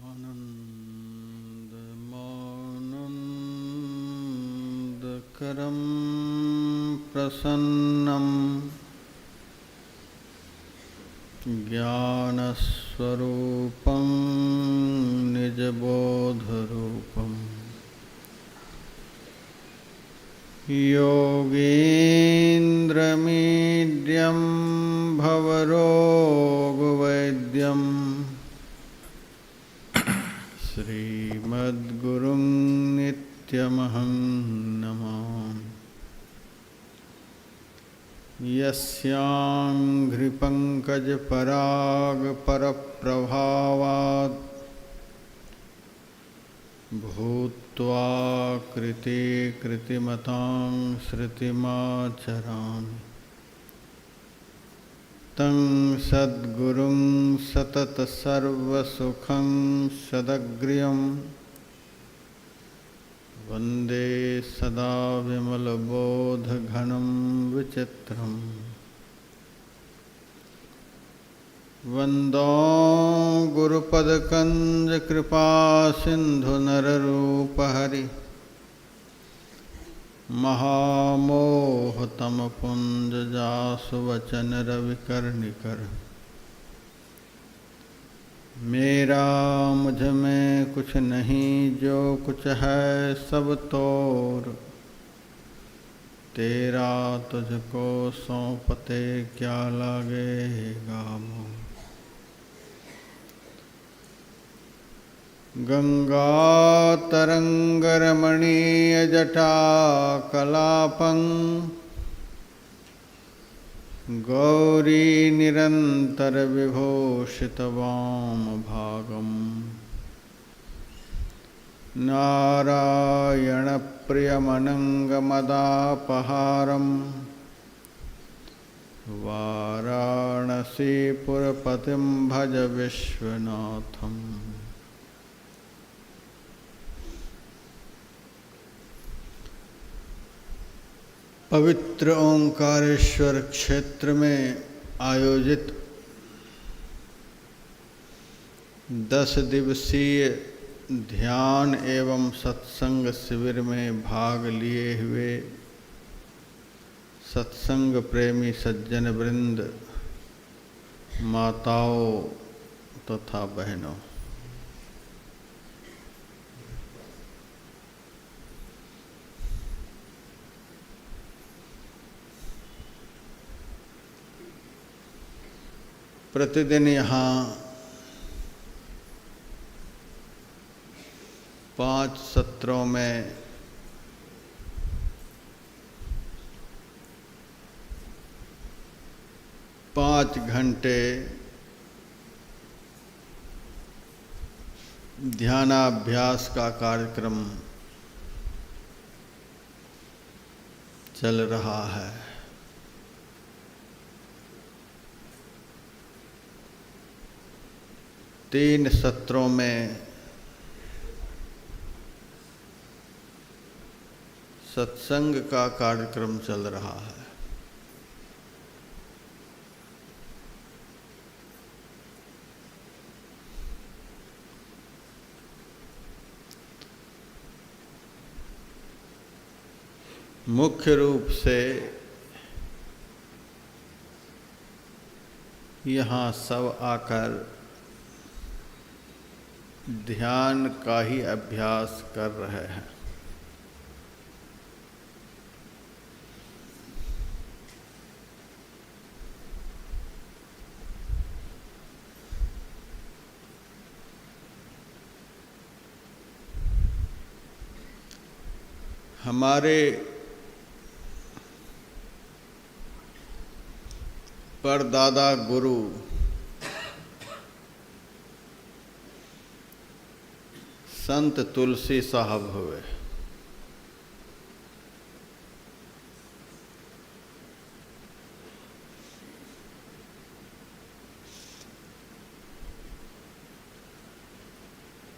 आनन्दमानन्दकरं प्रसन्नं ज्ञानस्वरूपं निजबोधरूपं योगीन्द्रमीड्यं भवरोगवैद्यं श्रीमद्गुरुं नित्यमहं नमामि। यस्याङ्घ्रिपङ्कजपरागपरप्रभावात् भूत्वा कृतिमतां श्रुतिमाचरामि तं सद्गुरुं सततसर्वसुखं सदग्र्यं वन्दे सदा विमलबोधघनं विचित्रम् वन्दो गुरुपदकञ्जकृपासिन्धुनररूपहरि महामोहतमपुञ्जजासुवचनरविकर्णिकर मेरा मुझ में कुछ नहीं जो कुछ है सब तोर तेरा तुझको सौंपते क्या लागेगा मोह। गंगातरंगरमणीयजटाकलापं गौरी निरन्तरविभूषितवामभागं नारायणप्रियमनङ्गमदापहारं वाराणसीपुरपतिं भज विश्वनाथम्। पवित्र ओंकारेश्वर क्षेत्र में आयोजित 10 दिवसीय ध्यान एवं सत्संग शिविर में भाग लिए हुए सत्संग प्रेमी सज्जन वृंद, माताओं तथा बहनों, प्रतिदिन यहाँ 5 सत्रों में पाँच घंटे ध्यानाभ्यास का कार्यक्रम चल रहा है। तीन सत्रों में सत्संग का कार्यक्रम चल रहा है। मुख्य रूप से यहाँ सब आकर ध्यान का ही अभ्यास कर रहे हैं। हमारे परदादा गुरु संत तुलसी साहब हुए।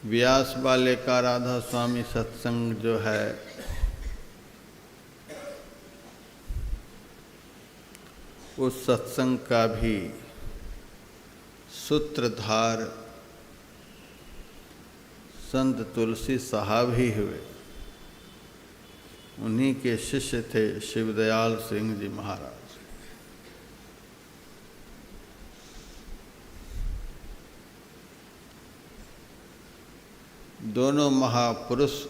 व्यास वाले का राधा स्वामी सत्संग जो है उस सत्संग का भी सूत्रधार संत तुलसी साहब ही हुए। उन्हीं के शिष्य थे शिवदयाल सिंह जी महाराज। दोनों महापुरुष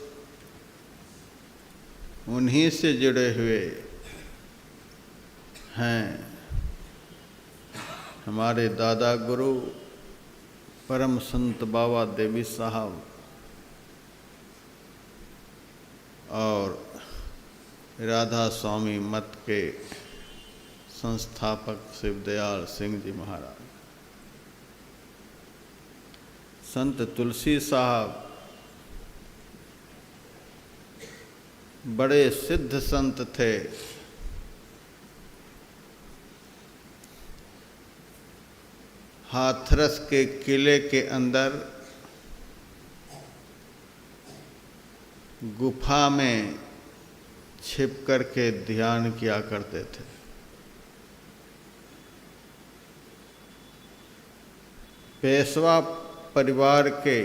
उन्हीं से जुड़े हुए हैं। हमारे दादा गुरु परम संत बाबा देवी साहब और राधा स्वामी मत के संस्थापक शिवदयाल सिंह जी महाराज। संत तुलसी साहब बड़े सिद्ध संत थे। हाथरस के किले के अंदर गुफा में छिप कर के ध्यान किया करते थे। पेशवा परिवार के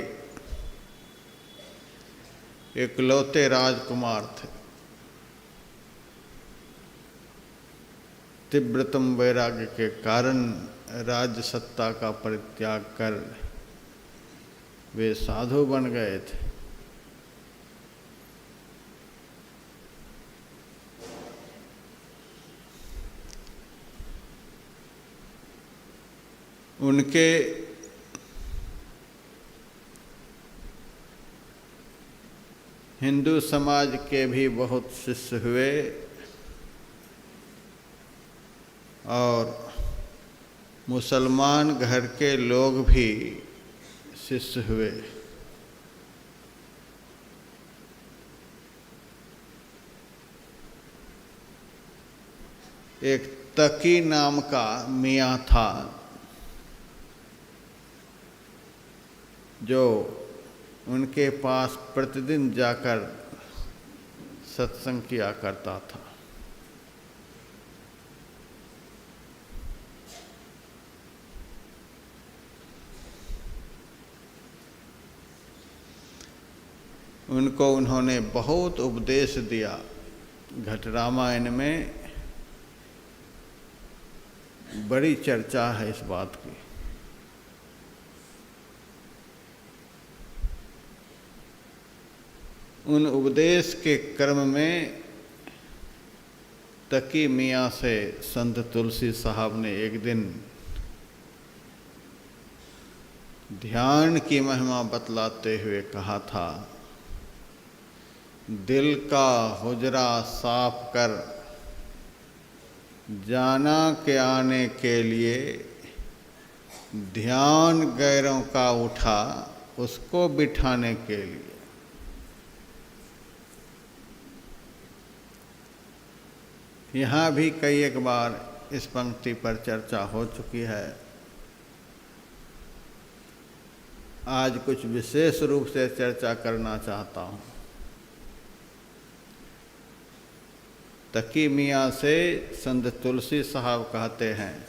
इकलौते राजकुमार थे। तीव्रतम वैराग्य के कारण राज्य सत्ता का परित्याग कर वे साधु बन गए थे। उनके हिंदू समाज के भी बहुत शिष्य हुए और मुसलमान घर के लोग भी शिष्य हुए। एक तकी नाम का मियाँ था जो उनके पास प्रतिदिन जाकर सत्संग किया करता था। उनको उन्होंने बहुत उपदेश दिया। घट रामायण में बड़ी चर्चा है इस बात की। उन उपदेश के क्रम में तकी मियाँ से संत तुलसी साहब ने एक दिन ध्यान की महिमा बतलाते हुए कहा था, दिल का हुजरा साफ कर जाना के आने के लिए, ध्यान गैरों का उठा उसको बिठाने के लिए। यहाँ भी कई एक बार इस पंक्ति पर चर्चा हो चुकी है। आज कुछ विशेष रूप से चर्चा करना चाहता हूँ। तकी मियाँ से संत तुलसी साहब कहते हैं,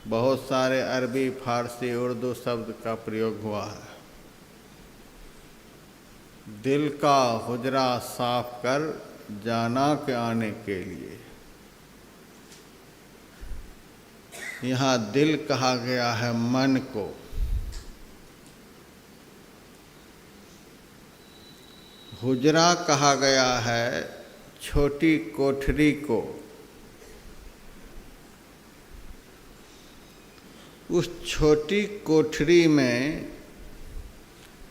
बहुत सारे अरबी, फारसी, उर्दू शब्द का प्रयोग हुआ है। दिल का हुजरा साफ कर जाना के आने के लिए। यहाँ दिल कहा गया है मन को। हुजरा कहा गया है छोटी कोठरी को। उस छोटी कोठरी में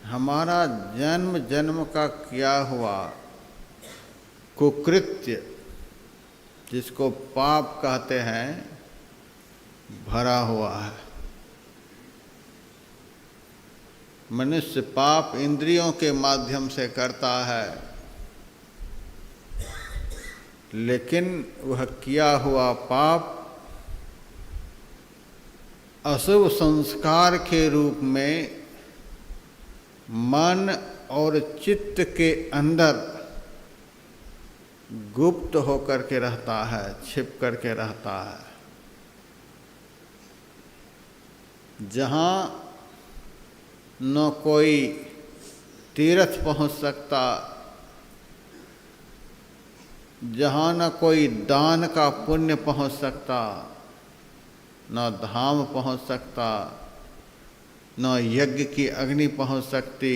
हमारा जन्म जन्म का किया हुआ कुकृत्य, जिसको पाप कहते हैं, भरा हुआ है। मनुष्य पाप इंद्रियों के माध्यम से करता है, लेकिन वह किया हुआ पाप अशुभ संस्कार के रूप में मन और चित्त के अंदर गुप्त होकर के रहता है, छिप करके रहता है। जहाँ न कोई तीर्थ पहुँच सकता, जहाँ न कोई दान का पुण्य पहुँच सकता, न धाम पहुँच सकता, न यज्ञ की अग्नि पहुँच सकती,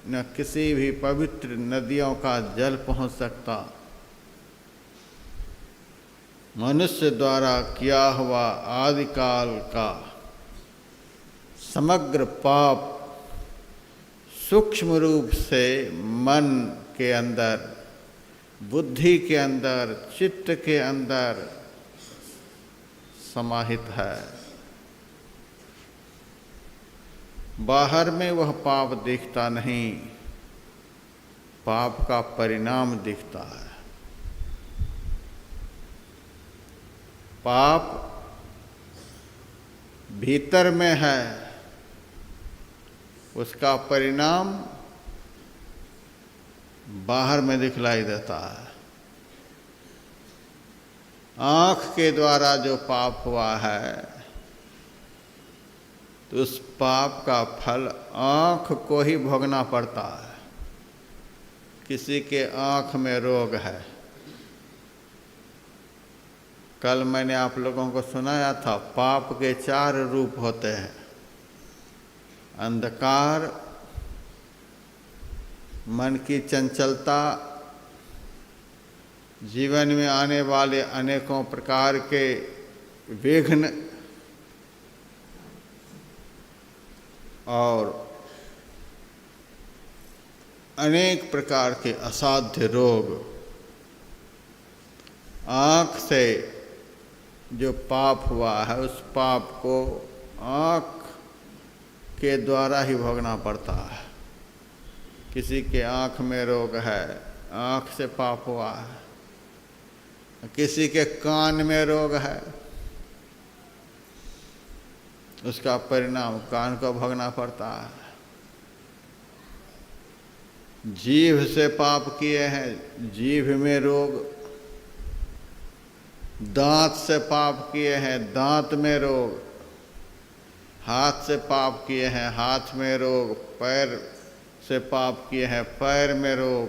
न किसी भी पवित्र नदियों का जल पहुँच सकता। मनुष्य द्वारा किया हुआ आदिकाल का समग्र पाप सूक्ष्म रूप से मन के अंदर, बुद्धि के अंदर, चित्त के अंदर समाहित है। बाहर में वह पाप दिखता नहीं, पाप का परिणाम दिखता है। पाप भीतर में है, उसका परिणाम बाहर में दिखलाई देता है। आँख के द्वारा जो पाप हुआ है, तो उस पाप का फल आँख को ही भोगना पड़ता है। किसी के आँख में रोग है, कल मैंने आप लोगों को सुनाया था, पाप के 4 रूप होते हैं। अंधकार, मन की चंचलता, जीवन में आने वाले अनेकों प्रकार के विघ्न और अनेक प्रकार के असाध्य रोग। आँख से जो पाप हुआ है, उस पाप को आँख के द्वारा ही भोगना पड़ता है। किसी के आँख में रोग है, आँख से पाप हुआ है। किसी के कान में रोग है, उसका परिणाम कान को भोगना पड़ता है। जीभ से पाप किए हैं, जीभ में रोग। दांत से पाप किए हैं, दांत में रोग। हाथ से पाप किए हैं, हाथ में रोग। पैर से पाप किए हैं, पैर में रोग।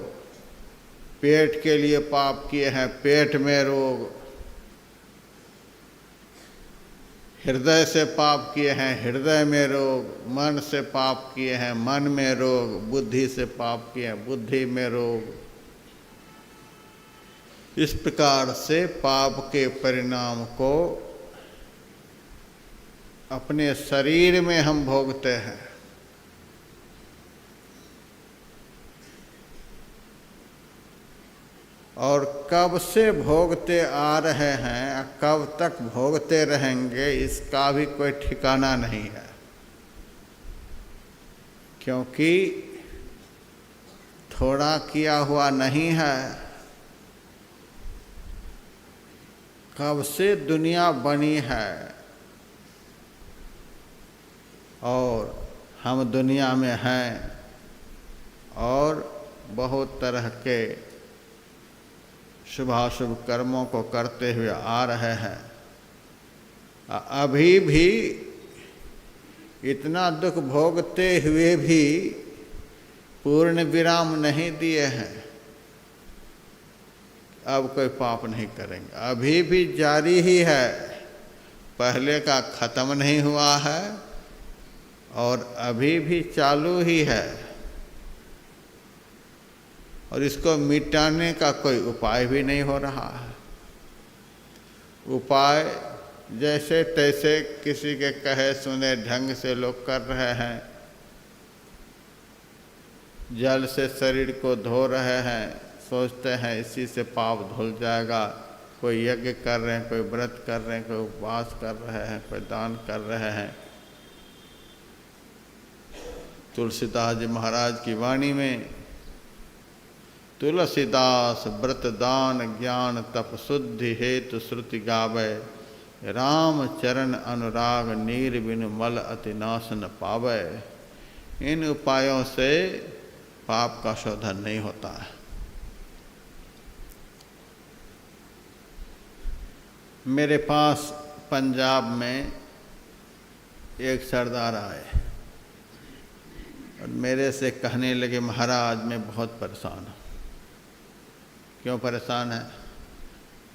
पेट के लिए पाप किए हैं, पेट में रोग। हृदय से पाप किए हैं, हृदय में रोग। मन से पाप किए हैं, मन में रोग। बुद्धि से पाप किए हैं, बुद्धि में रोग। इस प्रकार से पाप के परिणाम को अपने शरीर में हम भोगते हैं। और कब से भोगते आ रहे हैं, कब तक भोगते रहेंगे, इसका भी कोई ठिकाना नहीं है। क्योंकि थोड़ा किया हुआ नहीं है। कब से दुनिया बनी है और हम दुनिया में हैं और बहुत तरह के शुभाशुभ कर्मों को करते हुए आ रहे हैं। अभी भी इतना दुख भोगते हुए भी पूर्ण विराम नहीं दिए हैं। अब कोई पाप नहीं करेंगे, अभी भी जारी ही है। पहले का खत्म नहीं हुआ है और अभी भी चालू ही है। और इसको मिटाने का कोई उपाय भी नहीं हो रहा है। उपाय जैसे तैसे किसी के कहे सुने ढंग से लोग कर रहे हैं। जल से शरीर को धो रहे हैं, सोचते हैं इसी से पाप धुल जाएगा। कोई यज्ञ कर रहे हैं, कोई व्रत कर रहे हैं, कोई उपवास कर रहे हैं, कोई दान कर रहे हैं। तुलसीदास जी महाराज की वाणी में, तुलसीदास व्रत दान ज्ञान तप शुद्धि हेतु श्रुति गावे, राम चरण अनुराग नीर बिनु मल अति नाश न पावे। इन उपायों से पाप का शोधन नहीं होता है। मेरे पास पंजाब में एक सरदार आए। और मेरे से कहने लगे, महाराज मैं बहुत परेशान हूँ। क्यों परेशान है?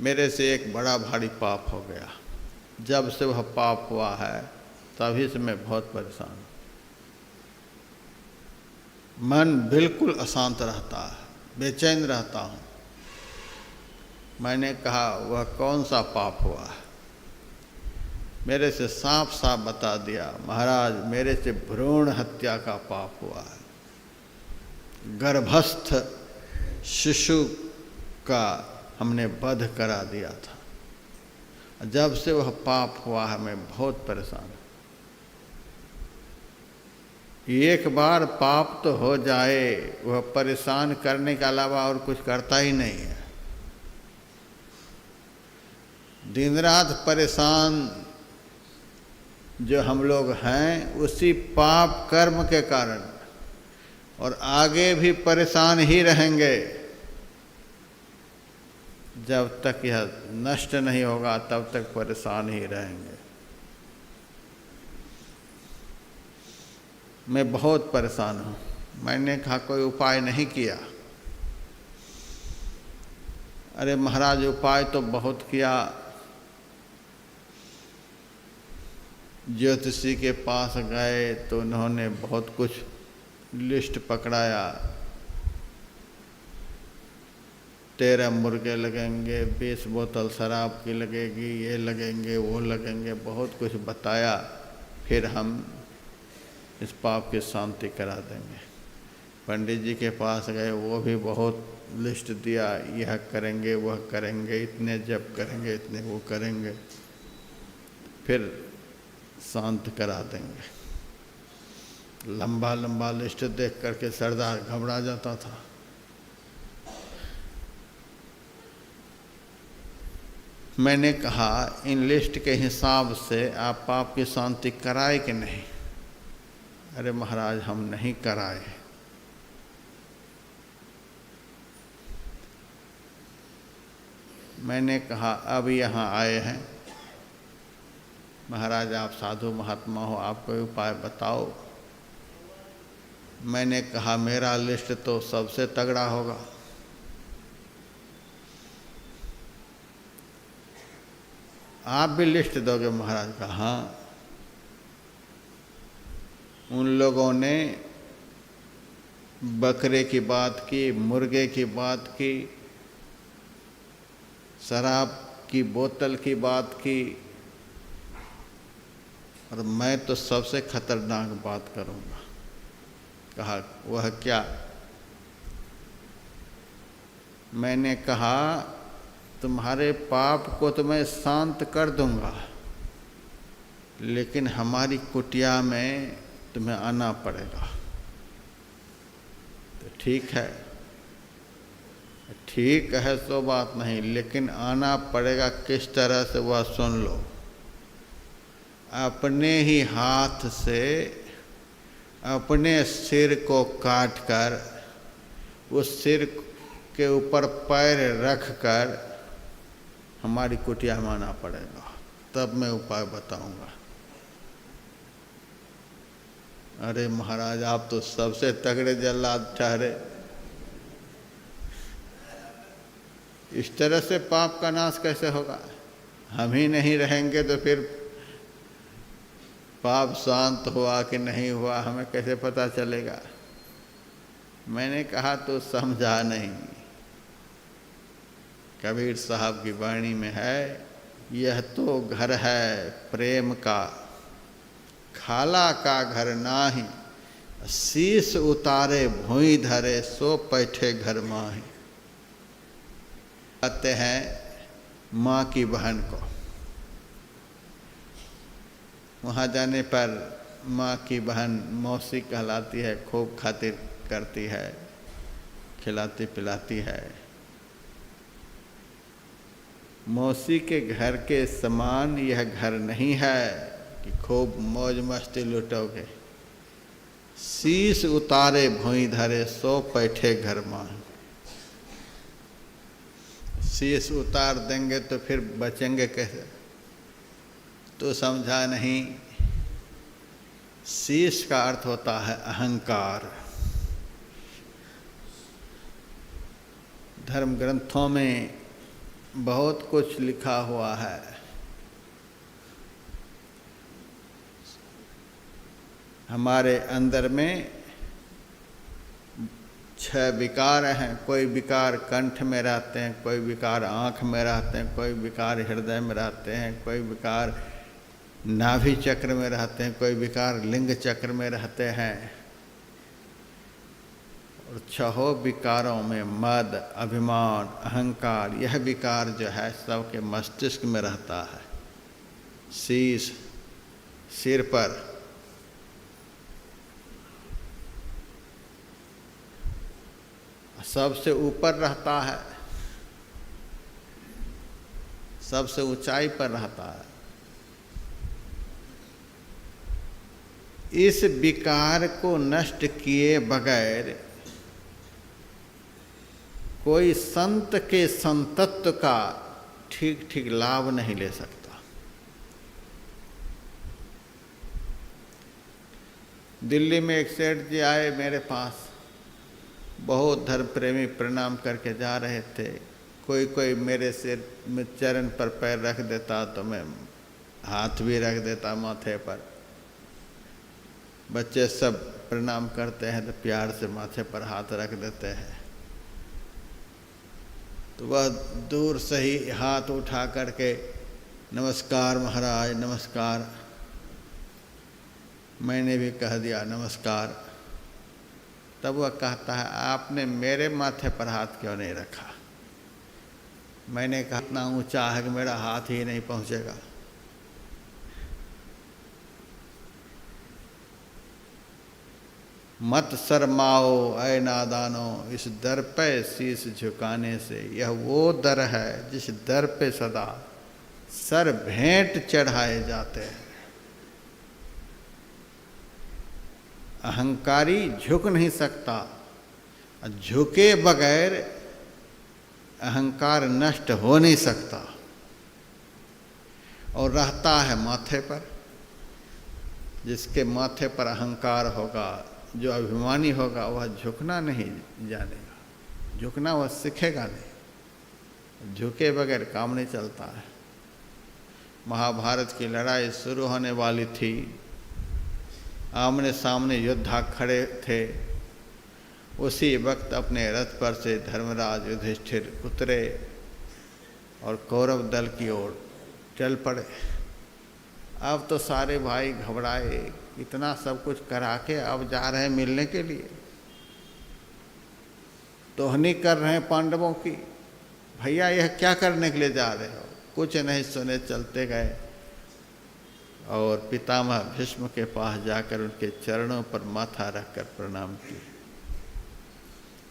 मेरे से एक बड़ा भारी पाप हो गया। जब से वह पाप हुआ है तभी से मैं बहुत परेशान हूँ। मन बिल्कुल अशांत रहता है, बेचैन रहता हूँ। मैंने कहा, वह कौन सा पाप हुआ है? मेरे से साफ साफ बता दिया, महाराज मेरे से भ्रूण हत्या का पाप हुआ है। गर्भस्थ शिशु का हमने वध करा दिया था। जब से वह पाप हुआ है मैं बहुत परेशान हूँ। एक बार पाप तो हो जाए, वह परेशान करने के अलावा और कुछ करता ही नहीं है। दिन रात परेशान जो हम लोग हैं उसी पाप कर्म के कारण, और आगे भी परेशान ही रहेंगे। जब तक यह नष्ट नहीं होगा तब तक परेशान ही रहेंगे। मैं बहुत परेशान हूँ। मैंने कहा, कोई उपाय नहीं किया? अरे महाराज उपाय तो बहुत किया। ज्योतिषी के पास गए तो उन्होंने बहुत कुछ लिस्ट पकड़ाया। 13 मुर्गे लगेंगे, 20 बोतल शराब की लगेगी, ये लगेंगे वो लगेंगे, बहुत कुछ बताया। फिर हम इस पाप की शांति करा देंगे। पंडित जी के पास गए, वो भी बहुत लिस्ट दिया, यह करेंगे वह करेंगे, इतने जप करेंगे, इतने वो करेंगे, फिर शांत करा देंगे। लंबा लंबा लिस्ट देख करके सरदार घबरा जाता था। मैंने कहा, इन लिस्ट के हिसाब से आप पाप की शांति कराए कि नहीं? अरे महाराज हम नहीं कराए। मैंने कहा, अब यहाँ आए हैं महाराज, आप साधु महात्मा हो, आप कोई उपाय बताओ। मैंने कहा, मेरा लिस्ट तो सबसे तगड़ा होगा। आप भी लिस्ट दोगे? महाराज का हाँ। उन लोगों ने बकरे की बात की, मुर्गे की बात की, शराब की बोतल की बात की, और मैं तो सबसे खतरनाक बात करूंगा। कहा, वह क्या? मैंने कहा, तुम्हारे पाप को तो मैं शांत कर दूंगा, लेकिन हमारी कुटिया में तुम्हें आना पड़ेगा। तो ठीक है, ठीक है, सो बात नहीं, लेकिन आना पड़ेगा किस तरह से वह सुन लो। अपने ही हाथ से अपने सिर को काटकर उस सिर के ऊपर पैर रखकर हमारी कुटिया में आना पड़ेगा, तब मैं उपाय बताऊंगा। अरे महाराज आप तो सबसे तगड़े जल्लाद ठहरे। इस तरह से पाप का नाश कैसे होगा? हम ही नहीं रहेंगे तो फिर पाप शांत हुआ कि नहीं हुआ हमें कैसे पता चलेगा? मैंने कहा, तो समझा नहीं। कबीर साहब की वाणी में है, यह तो घर है प्रेम का, खाला का घर नाही, शीश उतारे भुई धरे, सो बैठे घर माही। कहते हैं माँ की बहन को, वहाँ जाने पर माँ की बहन मौसी कहलाती है, खूब खातिर करती है, खिलाती पिलाती है। मौसी के घर के समान यह घर नहीं है कि खूब मौज मस्ती लुटोगे। शीश उतारे भुई धरे, सो बैठे घर माँ। शीश उतार देंगे तो फिर बचेंगे कैसे? तो समझा नहीं। शीश का अर्थ होता है अहंकार। धर्म ग्रंथों में बहुत कुछ लिखा हुआ है। हमारे अंदर में 6 विकार हैं। कोई विकार कंठ में रहते हैं, कोई विकार आँख में रहते हैं, कोई विकार हृदय में रहते हैं, कोई विकार नाभि चक्र में रहते हैं, कोई विकार लिंग चक्र में रहते हैं। और 6 विकारों में मद, अभिमान, अहंकार, यह विकार जो है सबके मस्तिष्क में रहता है। शीश, सिर पर। सबसे ऊपर रहता है, सबसे ऊंचाई पर रहता है। इस विकार को नष्ट किए बगैर कोई संत के संतत्व का ठीक ठीक लाभ नहीं ले सकता। दिल्ली में एक सेठ जी आए मेरे पास, बहुत धर्म प्रेमी, प्रणाम करके जा रहे थे। कोई कोई मेरे सिर में चरण पर पैर रख देता तो मैं हाथ भी रख देता माथे पर। बच्चे सब प्रणाम करते हैं तो प्यार से माथे पर हाथ रख देते हैं। तो वह दूर से ही हाथ उठा करके नमस्कार महाराज नमस्कार। मैंने भी कह दिया नमस्कार। तब वह कहता है आपने मेरे माथे पर हाथ क्यों नहीं रखा? मैंने कहा इतना ऊंचा है कि मेरा हाथ ही नहीं पहुंचेगा। मत शर्माओ ऐ नादानो, इस दर पे शीश झुकाने से। यह वो दर है जिस दर पे सदा सर भेंट चढ़ाए जाते हैं। अहंकारी झुक नहीं सकता। झुके बगैर अहंकार नष्ट हो नहीं सकता और रहता है माथे पर। जिसके माथे पर अहंकार होगा, जो अभिमानी होगा, वह झुकना नहीं जानेगा। झुकना वह सीखेगा नहीं। झुके बगैर काम नहीं चलता है। महाभारत की लड़ाई शुरू होने वाली थी। आमने सामने योद्धा खड़े थे। उसी वक्त अपने रथ पर से धर्मराज युधिष्ठिर उतरे और कौरव दल की ओर चल पड़े। अब तो सारे भाई घबराए, इतना सब कुछ करा के अब जा रहे हैं मिलने के लिए। तोहनी कर रहे हैं पांडवों की। भैया यह क्या करने के लिए जा रहे हो? कुछ नहीं सुने, चलते गए और पितामह भीष्म के पास जाकर उनके चरणों पर माथा रखकर प्रणाम किया।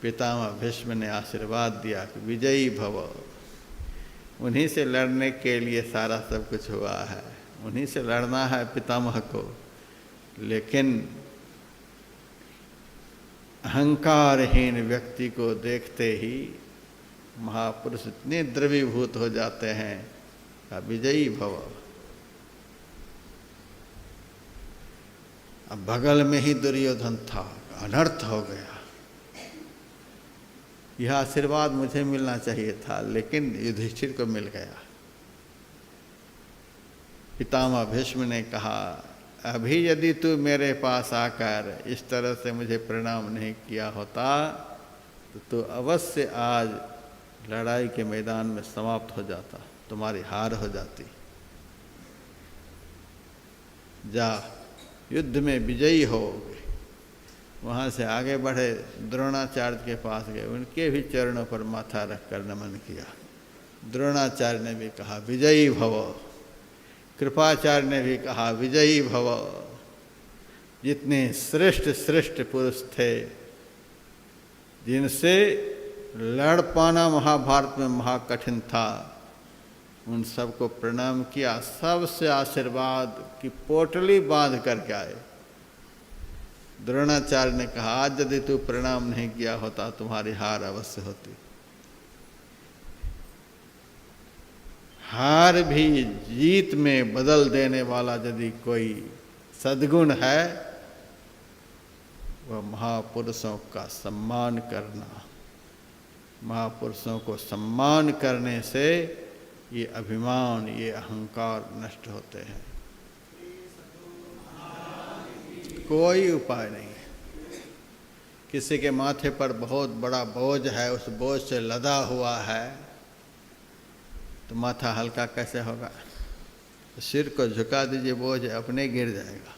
पितामह भीष्म ने आशीर्वाद दिया कि विजयी भव। उन्हीं से लड़ने के लिए सारा सब कुछ हुआ है, उन्हीं से लड़ना है पितामह को। लेकिन अहंकारहीन व्यक्ति को देखते ही महापुरुष इतने द्रवीभूत हो जाते हैं का विजयी भव। अब बगल में ही दुर्योधन था, अनर्थ हो गया। यह आशीर्वाद मुझे मिलना चाहिए था, लेकिन युधिष्ठिर को मिल गया। पितामह भीष्म ने कहा, अभी यदि तू मेरे पास आकर इस तरह से मुझे प्रणाम नहीं किया होता तो तू अवश्य आज लड़ाई के मैदान में समाप्त हो जाता, तुम्हारी हार हो जाती। जा युद्ध में विजयी हो। वहाँ से आगे बढ़े, द्रोणाचार्य के पास गए, उनके भी चरणों पर माथा रखकर नमन किया। द्रोणाचार्य ने भी कहा विजयी भव। कृपाचार्य ने भी कहा विजयी भव। जितने श्रेष्ठ श्रेष्ठ पुरुष थे जिनसे लड़ पाना महाभारत में महाकठिन था, उन सबको प्रणाम किया। सबसे आशीर्वाद की पोटली बांध करके आए। द्रोणाचार्य ने कहा आज यदि तू प्रणाम नहीं किया होता तुम्हारी हार अवश्य होती। हार भी जीत में बदल देने वाला यदि कोई सद्गुण है वह महापुरुषों का सम्मान करना। महापुरुषों को सम्मान करने से ये अभिमान, ये अहंकार नष्ट होते हैं। कोई उपाय नहीं है। किसी के माथे पर बहुत बड़ा बोझ है, उस बोझ से लदा हुआ है, तो माथा हल्का कैसे होगा? सिर को झुका दीजिए, बोझ अपने गिर जाएगा।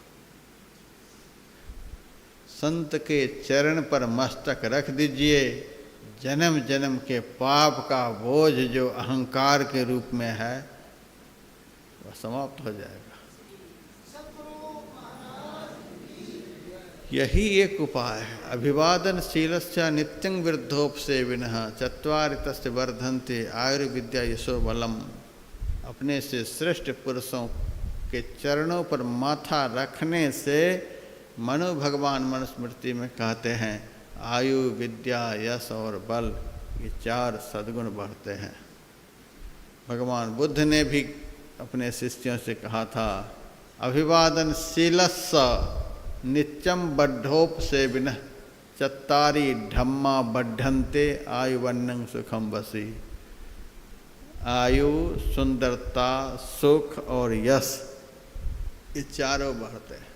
संत के चरण पर मस्तक रख दीजिए, जन्म जन्म के पाप का बोझ जो अहंकार के रूप में है वह समाप्त हो जाएगा। यही एक उपाय है। अभिवादनशीलस्य नित्यं वृद्धोपसेविनः चत्वारि तस्य वर्धन्ते आयुर्विद्या यशो बलम। अपने से श्रेष्ठ पुरुषों के चरणों पर माथा रखने से मनु भगवान मनुस्मृति में कहते हैं आयु, विद्या, यश और बल, ये 4 सद्गुण बढ़ते हैं। भगवान बुद्ध ने भी अपने शिष्यों से कहा था अभिवादनशीलस्य नित्यम बद्धोपसेविनः चत्तारि धम्मा बढ़न्ते आयुवन्नं सुखम वसी। आयु, सुंदरता, सुख और यश, ये 4 बढ़ते हैं।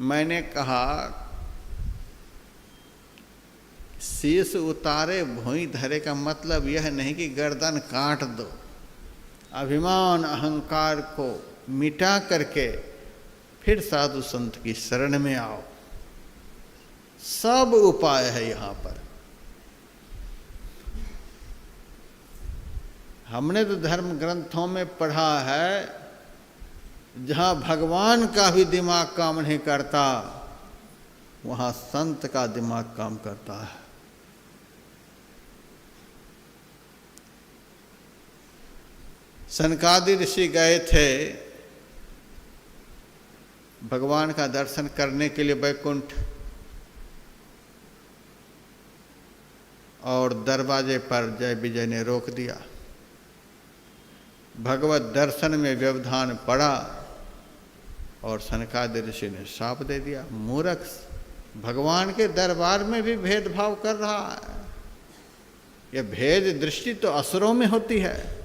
मैंने कहा शीश उतारे भुई धरे का मतलब यह नहीं कि गर्दन काट दो। अभिमान, अहंकार को मिटा करके फिर साधु संत की शरण में आओ। सब उपाय है यहाँ पर। हमने तो धर्म ग्रंथों में पढ़ा है जहाँ भगवान का भी दिमाग काम नहीं करता, वहाँ संत का दिमाग काम करता है। सनकादि ऋषि गए थे भगवान का दर्शन करने के लिए वैकुंठ, और दरवाजे पर जय विजय ने रोक दिया। भगवत दर्शन में व्यवधान पड़ा और सनकादि ऋषि ने शाप दे दिया। मूर्ख, भगवान के दरबार में भी भेदभाव कर रहा है। यह भेद दृष्टि तो असुरों में होती है,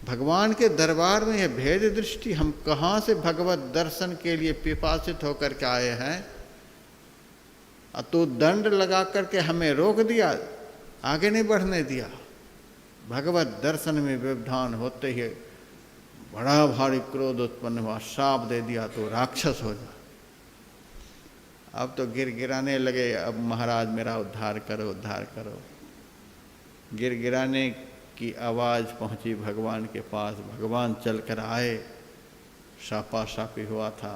भगवान के दरबार में यह भेद दृष्टि। हम कहाँ से भगवत दर्शन के लिए पिपासित होकर के आए हैं, तो दंड लगा करके हमें रोक दिया, आगे नहीं बढ़ने दिया। भगवत दर्शन में व्यवधान होते ही बड़ा भारी क्रोध उत्पन्न हुआ, शाप दे दिया तो राक्षस हो जा। अब तो गिड़गिड़ाने लगे, अब महाराज मेरा उद्धार करो, उद्धार करो। गिड़गिड़ाने की आवाज़ पहुंची भगवान के पास। भगवान चलकर आए, शापाशापी हुआ था।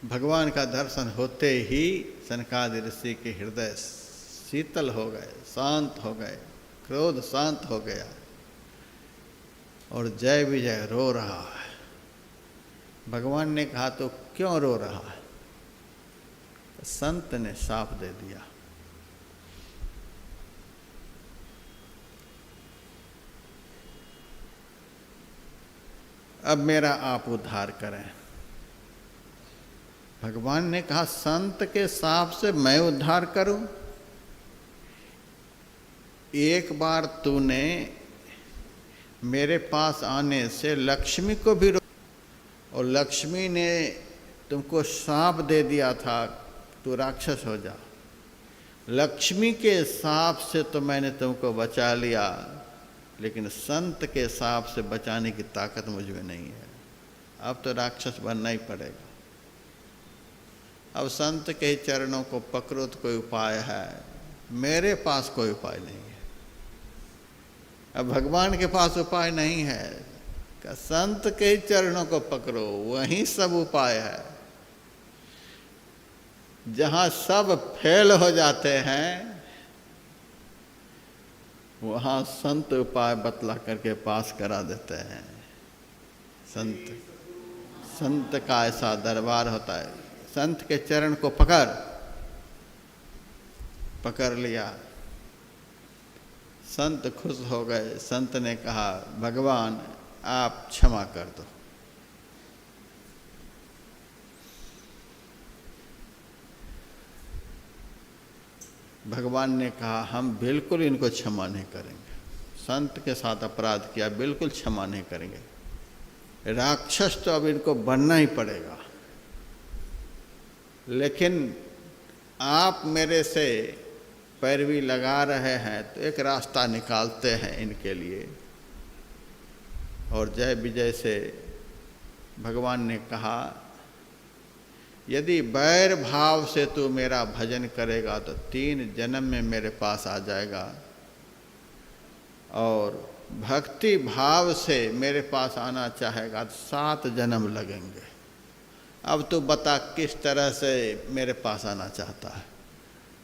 भगवान का दर्शन होते ही सनकादि ऋषि के हृदय शीतल हो गए, शांत हो गए, क्रोध शांत हो गया और जय विजय रो रहा है। भगवान ने कहा तो क्यों रो रहा है? संत ने शाप दे दिया। अब मेरा आप उद्धार करें। भगवान ने कहा संत के शाप से मैं उद्धार करूं? एक बार तूने मेरे पास आने से लक्ष्मी को भी और लक्ष्मी ने तुमको शाप दे दिया था तू राक्षस हो जा। लक्ष्मी के शाप से तो मैंने तुमको बचा लिया, लेकिन संत के शाप से बचाने की ताकत मुझ में नहीं है। अब तो राक्षस बनना ही पड़ेगा। अब संत के ही चरणों को पकड़ो तो कोई उपाय है, मेरे पास कोई उपाय नहीं है। अब भगवान के पास उपाय नहीं है, कि संत के ही चरणों को पकड़ो, वहीं सब उपाय है। जहाँ सब फेल हो जाते हैं वहाँ संत उपाय बतला करके पास करा देते हैं। संत का ऐसा दरबार होता है। संत के चरण को पकड़ लिया, संत खुश हो गए। संत ने कहा भगवान आप क्षमा कर दो। भगवान ने कहा हम बिल्कुल इनको क्षमा नहीं करेंगे, संत के साथ अपराध किया बिल्कुल क्षमा नहीं करेंगे, राक्षस तो अब इनको बनना ही पड़ेगा। लेकिन आप मेरे से पैरवी लगा रहे हैं तो एक रास्ता निकालते हैं इनके लिए। और जय विजय से भगवान ने कहा यदि बैर भाव से तू मेरा भजन करेगा तो 3 जन्म में मेरे पास आ जाएगा, और भक्ति भाव से मेरे पास आना चाहेगा तो 7 जन्म लगेंगे। अब तू बता किस तरह से मेरे पास आना चाहता है।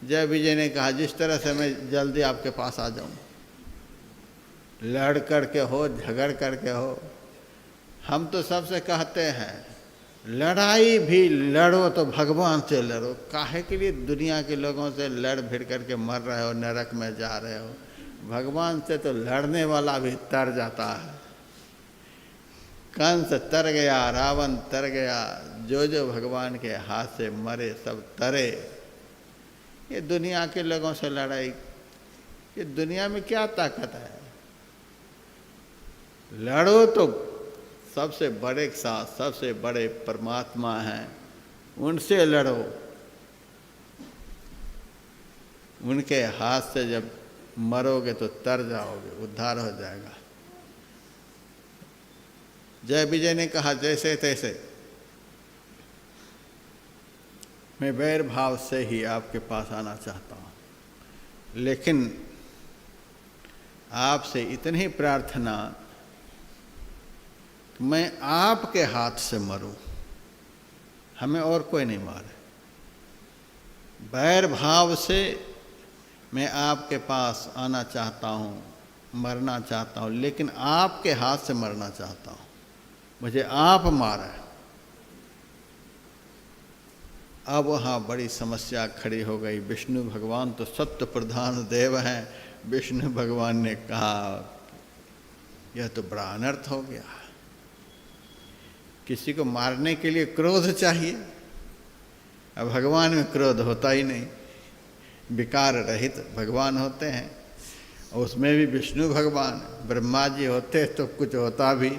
जय विजय ने कहा जिस तरह से मैं जल्दी आपके पास आ जाऊं, लड़ करके हो, झगड़ करके हो। हम तो सबसे कहते हैं लड़ाई भी लड़ो तो भगवान से लड़ो, काहे के लिए दुनिया के लोगों से लड़ भिड़ करके मर रहे हो, नरक में जा रहे हो। भगवान से तो लड़ने वाला भी तर जाता है। कंस तर गया, रावण तर गया, जो जो भगवान के हाथ से मरे सब तरे। ये दुनिया के लोगों से लड़ाई, ये दुनिया में क्या ताकत है? लड़ो तो सबसे बड़े के साथ, सबसे बड़े परमात्मा हैं उनसे लड़ो। उनके हाथ से जब मरोगे तो तर जाओगे, उद्धार हो जाएगा। जय विजय ने कहा जैसे तैसे मैं वैर भाव से ही आपके पास आना चाहता हूँ, लेकिन आपसे इतनी प्रार्थना कि मैं आपके हाथ से मरूं, हमें और कोई नहीं मारे। वैर भाव से मैं आपके पास आना चाहता हूँ, मरना चाहता हूँ, लेकिन आपके हाथ से मरना चाहता हूँ, मुझे आप मारें। अब वहाँ बड़ी समस्या खड़ी हो गई। विष्णु भगवान तो सत्य प्रधान देव हैं। विष्णु भगवान ने कहा यह तो बड़ा अनर्थ हो गया, किसी को मारने के लिए क्रोध चाहिए, अब भगवान में क्रोध होता ही नहीं, विकार रहित भगवान होते हैं। और उसमें भी विष्णु भगवान, ब्रह्मा जी होते तो कुछ होता भी,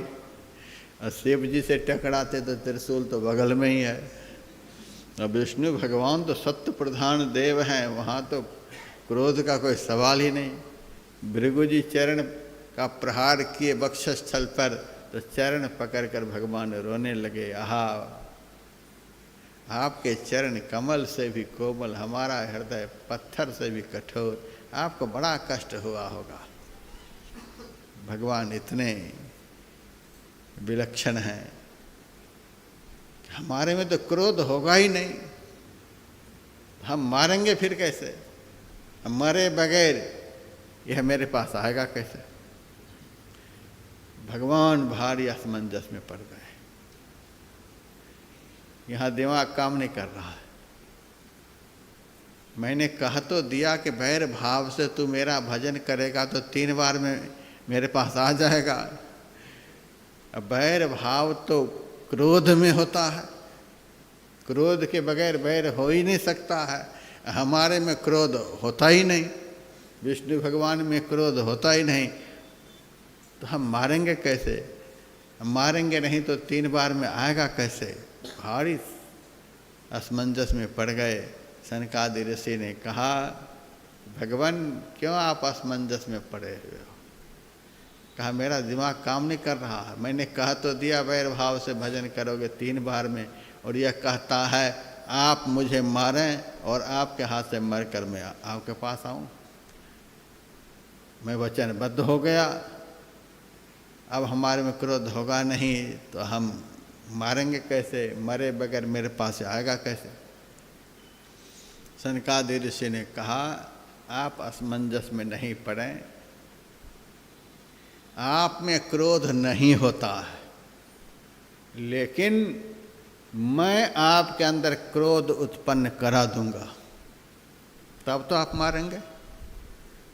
और शिव जी से टकराते तो त्रिशूल तो बगल में ही है। और विष्णु भगवान तो सत्य प्रधान देव हैं, वहाँ तो क्रोध का कोई सवाल ही नहीं। भृगु जी चरण का प्रहार किए वक्षस्थल पर, तो चरण पकड़कर भगवान रोने लगे, आहा आपके चरण कमल से भी कोमल, हमारा हृदय पत्थर से भी कठोर, आपको बड़ा कष्ट हुआ होगा। भगवान इतने विलक्षण हैं कि हमारे में तो क्रोध होगा ही नहीं, हम मारेंगे फिर कैसे? हम मरे बगैर यह मेरे पास आएगा कैसे? भगवान भारी असमंजस में पड़ गए। यहाँ दिमाग काम नहीं कर रहा है। मैंने कह तो दिया कि वैर भाव से तू मेरा भजन करेगा तो 3 बार में मेरे पास आ जाएगा। अब वैर भाव तो क्रोध में होता है, क्रोध के बगैर वैर हो ही नहीं सकता है। हमारे में क्रोध होता ही नहीं, विष्णु भगवान में क्रोध होता ही नहीं, तो हम मारेंगे कैसे? हम मारेंगे नहीं तो 3 बार में आएगा कैसे? भारी असमंजस में पड़ गए। सनकादि ऋषि ने कहा भगवान क्यों आप असमंजस में पड़े हुए हो? कहा मेरा दिमाग काम नहीं कर रहा है। मैंने कहा तो दिया वैर भाव से भजन करोगे 3 बार में, और यह कहता है आप मुझे मारें और आपके हाथ से मर कर मैं आपके पास आऊँ। मैं वचनबद्ध हो गया, अब हमारे में क्रोध होगा नहीं तो हम मारेंगे कैसे? मरे बगैर मेरे पास आएगा कैसे? सनकादि ऋषि ने कहा आप असमंजस में नहीं पड़ें, आप में क्रोध नहीं होता है, लेकिन मैं आपके अंदर क्रोध उत्पन्न करा दूंगा, तब तो आप मारेंगे।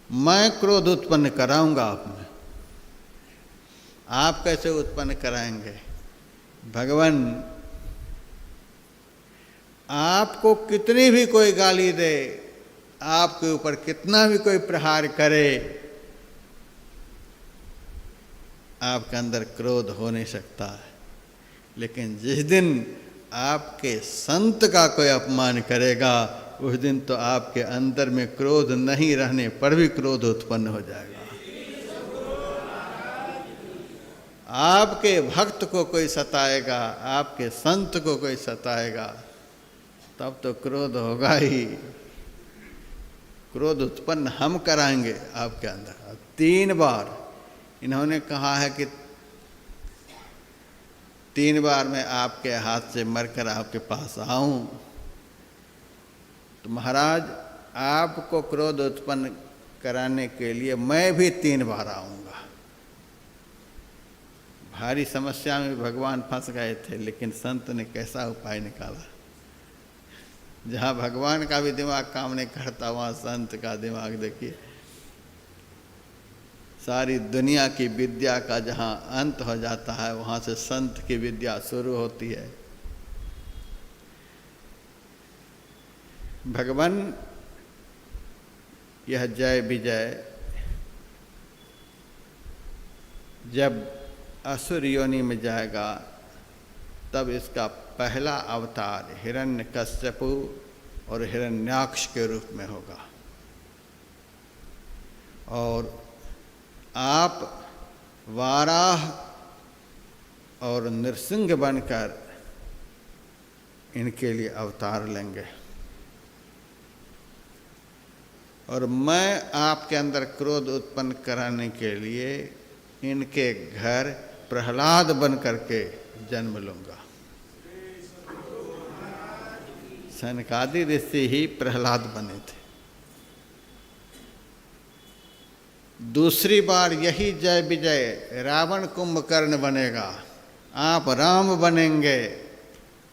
मैं क्रोध उत्पन्न कराऊंगा आप में। आप कैसे उत्पन्न कराएंगे? भगवान आपको कितनी भी कोई गाली दे आपके ऊपर कितना भी कोई प्रहार करे, आपके अंदर क्रोध हो नहीं सकता है। लेकिन जिस दिन आपके संत का कोई अपमान करेगा, उस दिन तो आपके अंदर में क्रोध नहीं रहने पर भी क्रोध उत्पन्न हो जाएगा। आपके भक्त को कोई सताएगा, आपके संत को कोई सताएगा, तब तो क्रोध होगा ही। क्रोध उत्पन्न हम कराएंगे आपके अंदर। 3 बार इन्होंने कहा है कि 3 बार मैं आपके हाथ से मरकर आपके पास आऊं, तो महाराज आपको क्रोध उत्पन्न कराने के लिए मैं भी 3 बार आऊंगा। भारी समस्या में भगवान फंस गए थे, लेकिन संत ने कैसा उपाय निकाला। जहाँ भगवान का भी दिमाग काम नहीं करता, वहाँ संत का दिमाग देखिए। सारी दुनिया की विद्या का जहाँ अंत हो जाता है, वहाँ से संत की विद्या शुरू होती है। भगवान यह जय विजय जब असुर योनि में जाएगा, तब इसका पहला अवतार हिरण्यकश्यपु और हिरण्याक्ष के रूप में होगा। और आप वाराह और नृसिंह बनकर इनके लिए अवतार लेंगे। और मैं आपके अंदर क्रोध उत्पन्न कराने के लिए इनके घर प्रहलाद बन करके जन्म लूंगा। सनकादि ऋषि ही प्रहलाद बने थे। दूसरी बार यही जय विजय रावण कुंभकर्ण बनेगा, आप राम बनेंगे,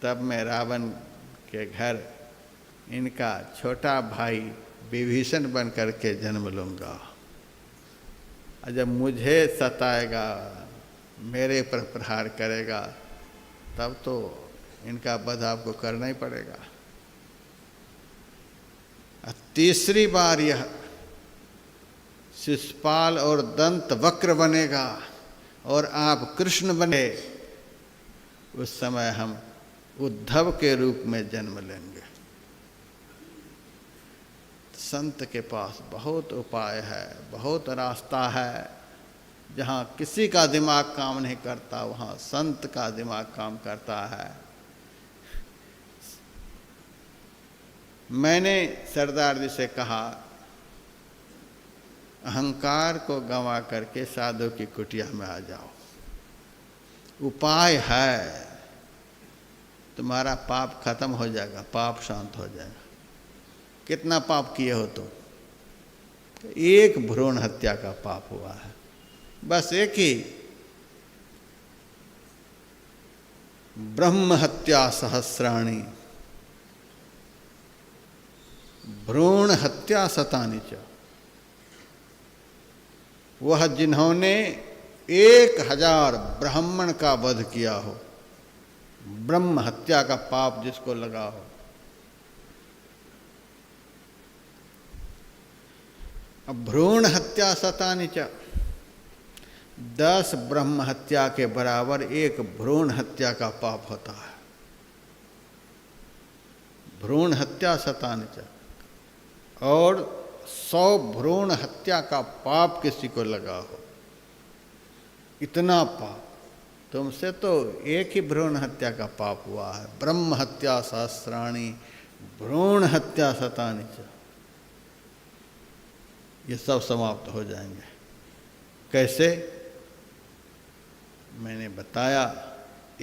तब मैं रावण के घर इनका छोटा भाई विभीषण बन करके जन्म लूंगा। और जब मुझे सताएगा, मेरे पर प्रहार करेगा, तब तो इनका वध आपको करना ही पड़ेगा। तीसरी बार यह शिशुपाल और दंत वक्र बनेगा और आप कृष्ण बने, उस समय हम उद्धव के रूप में जन्म लेंगे। संत के पास बहुत उपाय है, बहुत रास्ता है। जहाँ किसी का दिमाग काम नहीं करता, वहाँ संत का दिमाग काम करता है। मैंने सरदार जी से कहा, अहंकार को गंवा करके साधु की कुटिया में आ जाओ। उपाय है, तुम्हारा पाप खत्म हो जाएगा, पाप शांत हो जाएगा। कितना पाप किए हो तुम? एक भ्रूण हत्या का पाप हुआ है, बस एक ही। ब्रह्म हत्या सहस्राणी भ्रूण हत्या शतानि च। वह जिन्होंने 1000 ब्राह्मण का वध किया हो, ब्रह्म हत्या का पाप जिसको लगा हो। अब भ्रूण हत्या शतानि च, 10 ब्रह्म हत्या के बराबर एक भ्रूण हत्या का पाप होता है। भ्रूण हत्या शतानि च। और 100 भ्रूण हत्या का पाप किसी को लगा हो, इतना पाप। तुमसे तो एक ही भ्रूण हत्या का पाप हुआ है। ब्रह्म हत्या सहस्राणी भ्रूण हत्या शतानि च। ये सब समाप्त हो जाएंगे। कैसे? मैंने बताया,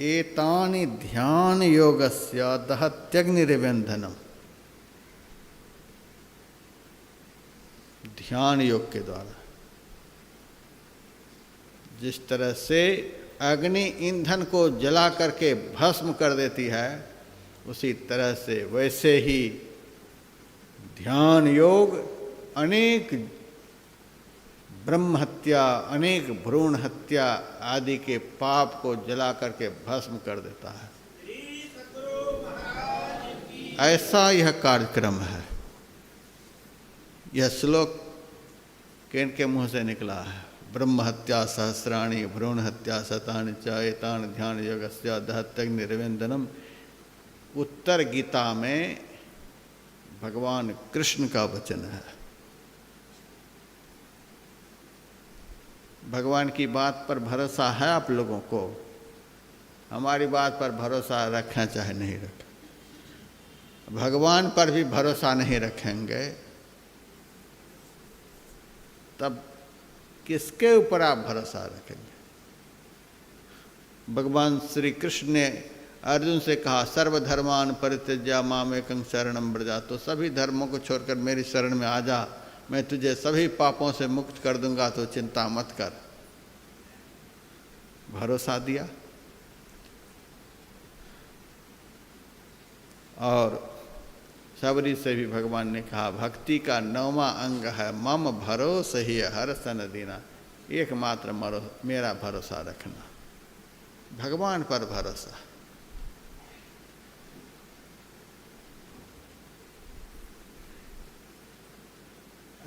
एतानि ध्यान योगस्य दहत्यग्निरिवेन्धनम्। ध्यान योग के द्वारा जिस तरह से अग्नि ईंधन को जला करके भस्म कर देती है, उसी तरह से वैसे ही ध्यान योग अनेक ब्रह्म हत्या, अनेक भ्रूण हत्या आदि के पाप को जला करके भस्म कर देता है। ऐसा यह कार्यक्रम है। यह श्लोक किनके मुंह से निकला है? ब्रह्म हत्या सहस्राणी भ्रूण हत्या शतानि च एतानि ध्यान योगस्य दहत्यग्निर्विन्दनम। उत्तर गीता में भगवान कृष्ण का वचन है। भगवान की बात पर भरोसा है आप लोगों को? हमारी बात पर भरोसा रखें चाहे नहीं रखें, भगवान पर भी भरोसा नहीं रखेंगे तब किसके ऊपर आप भरोसा रखेंगे? भगवान श्री कृष्ण ने अर्जुन से कहा सर्वधर्मान परित्यज्य मामेकं शरणं व्रज। तो सभी धर्मों को छोड़कर मेरी शरण में आ जा, मैं तुझे सभी पापों से मुक्त कर दूंगा, तो चिंता मत कर। भरोसा दिया। और सबरी से भी भगवान ने कहा भक्ति का 9वां अंग है मम भरोसा ही हर सन दीना। एकमात्र मेरा भरोसा रखना, भगवान पर भरोसा।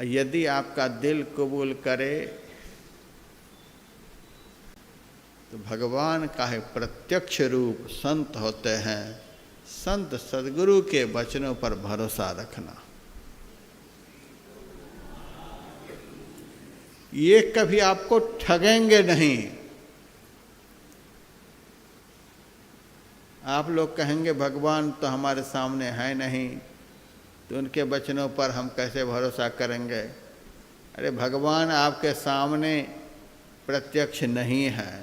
यदि आपका दिल कबूल करे तो भगवान का है प्रत्यक्ष रूप संत होते हैं। संत सदगुरु के वचनों पर भरोसा रखना, ये कभी आपको ठगेंगे नहीं। आप लोग कहेंगे भगवान तो हमारे सामने है नहीं, तो उनके वचनों पर हम कैसे भरोसा करेंगे? अरे भगवान आपके सामने प्रत्यक्ष नहीं है,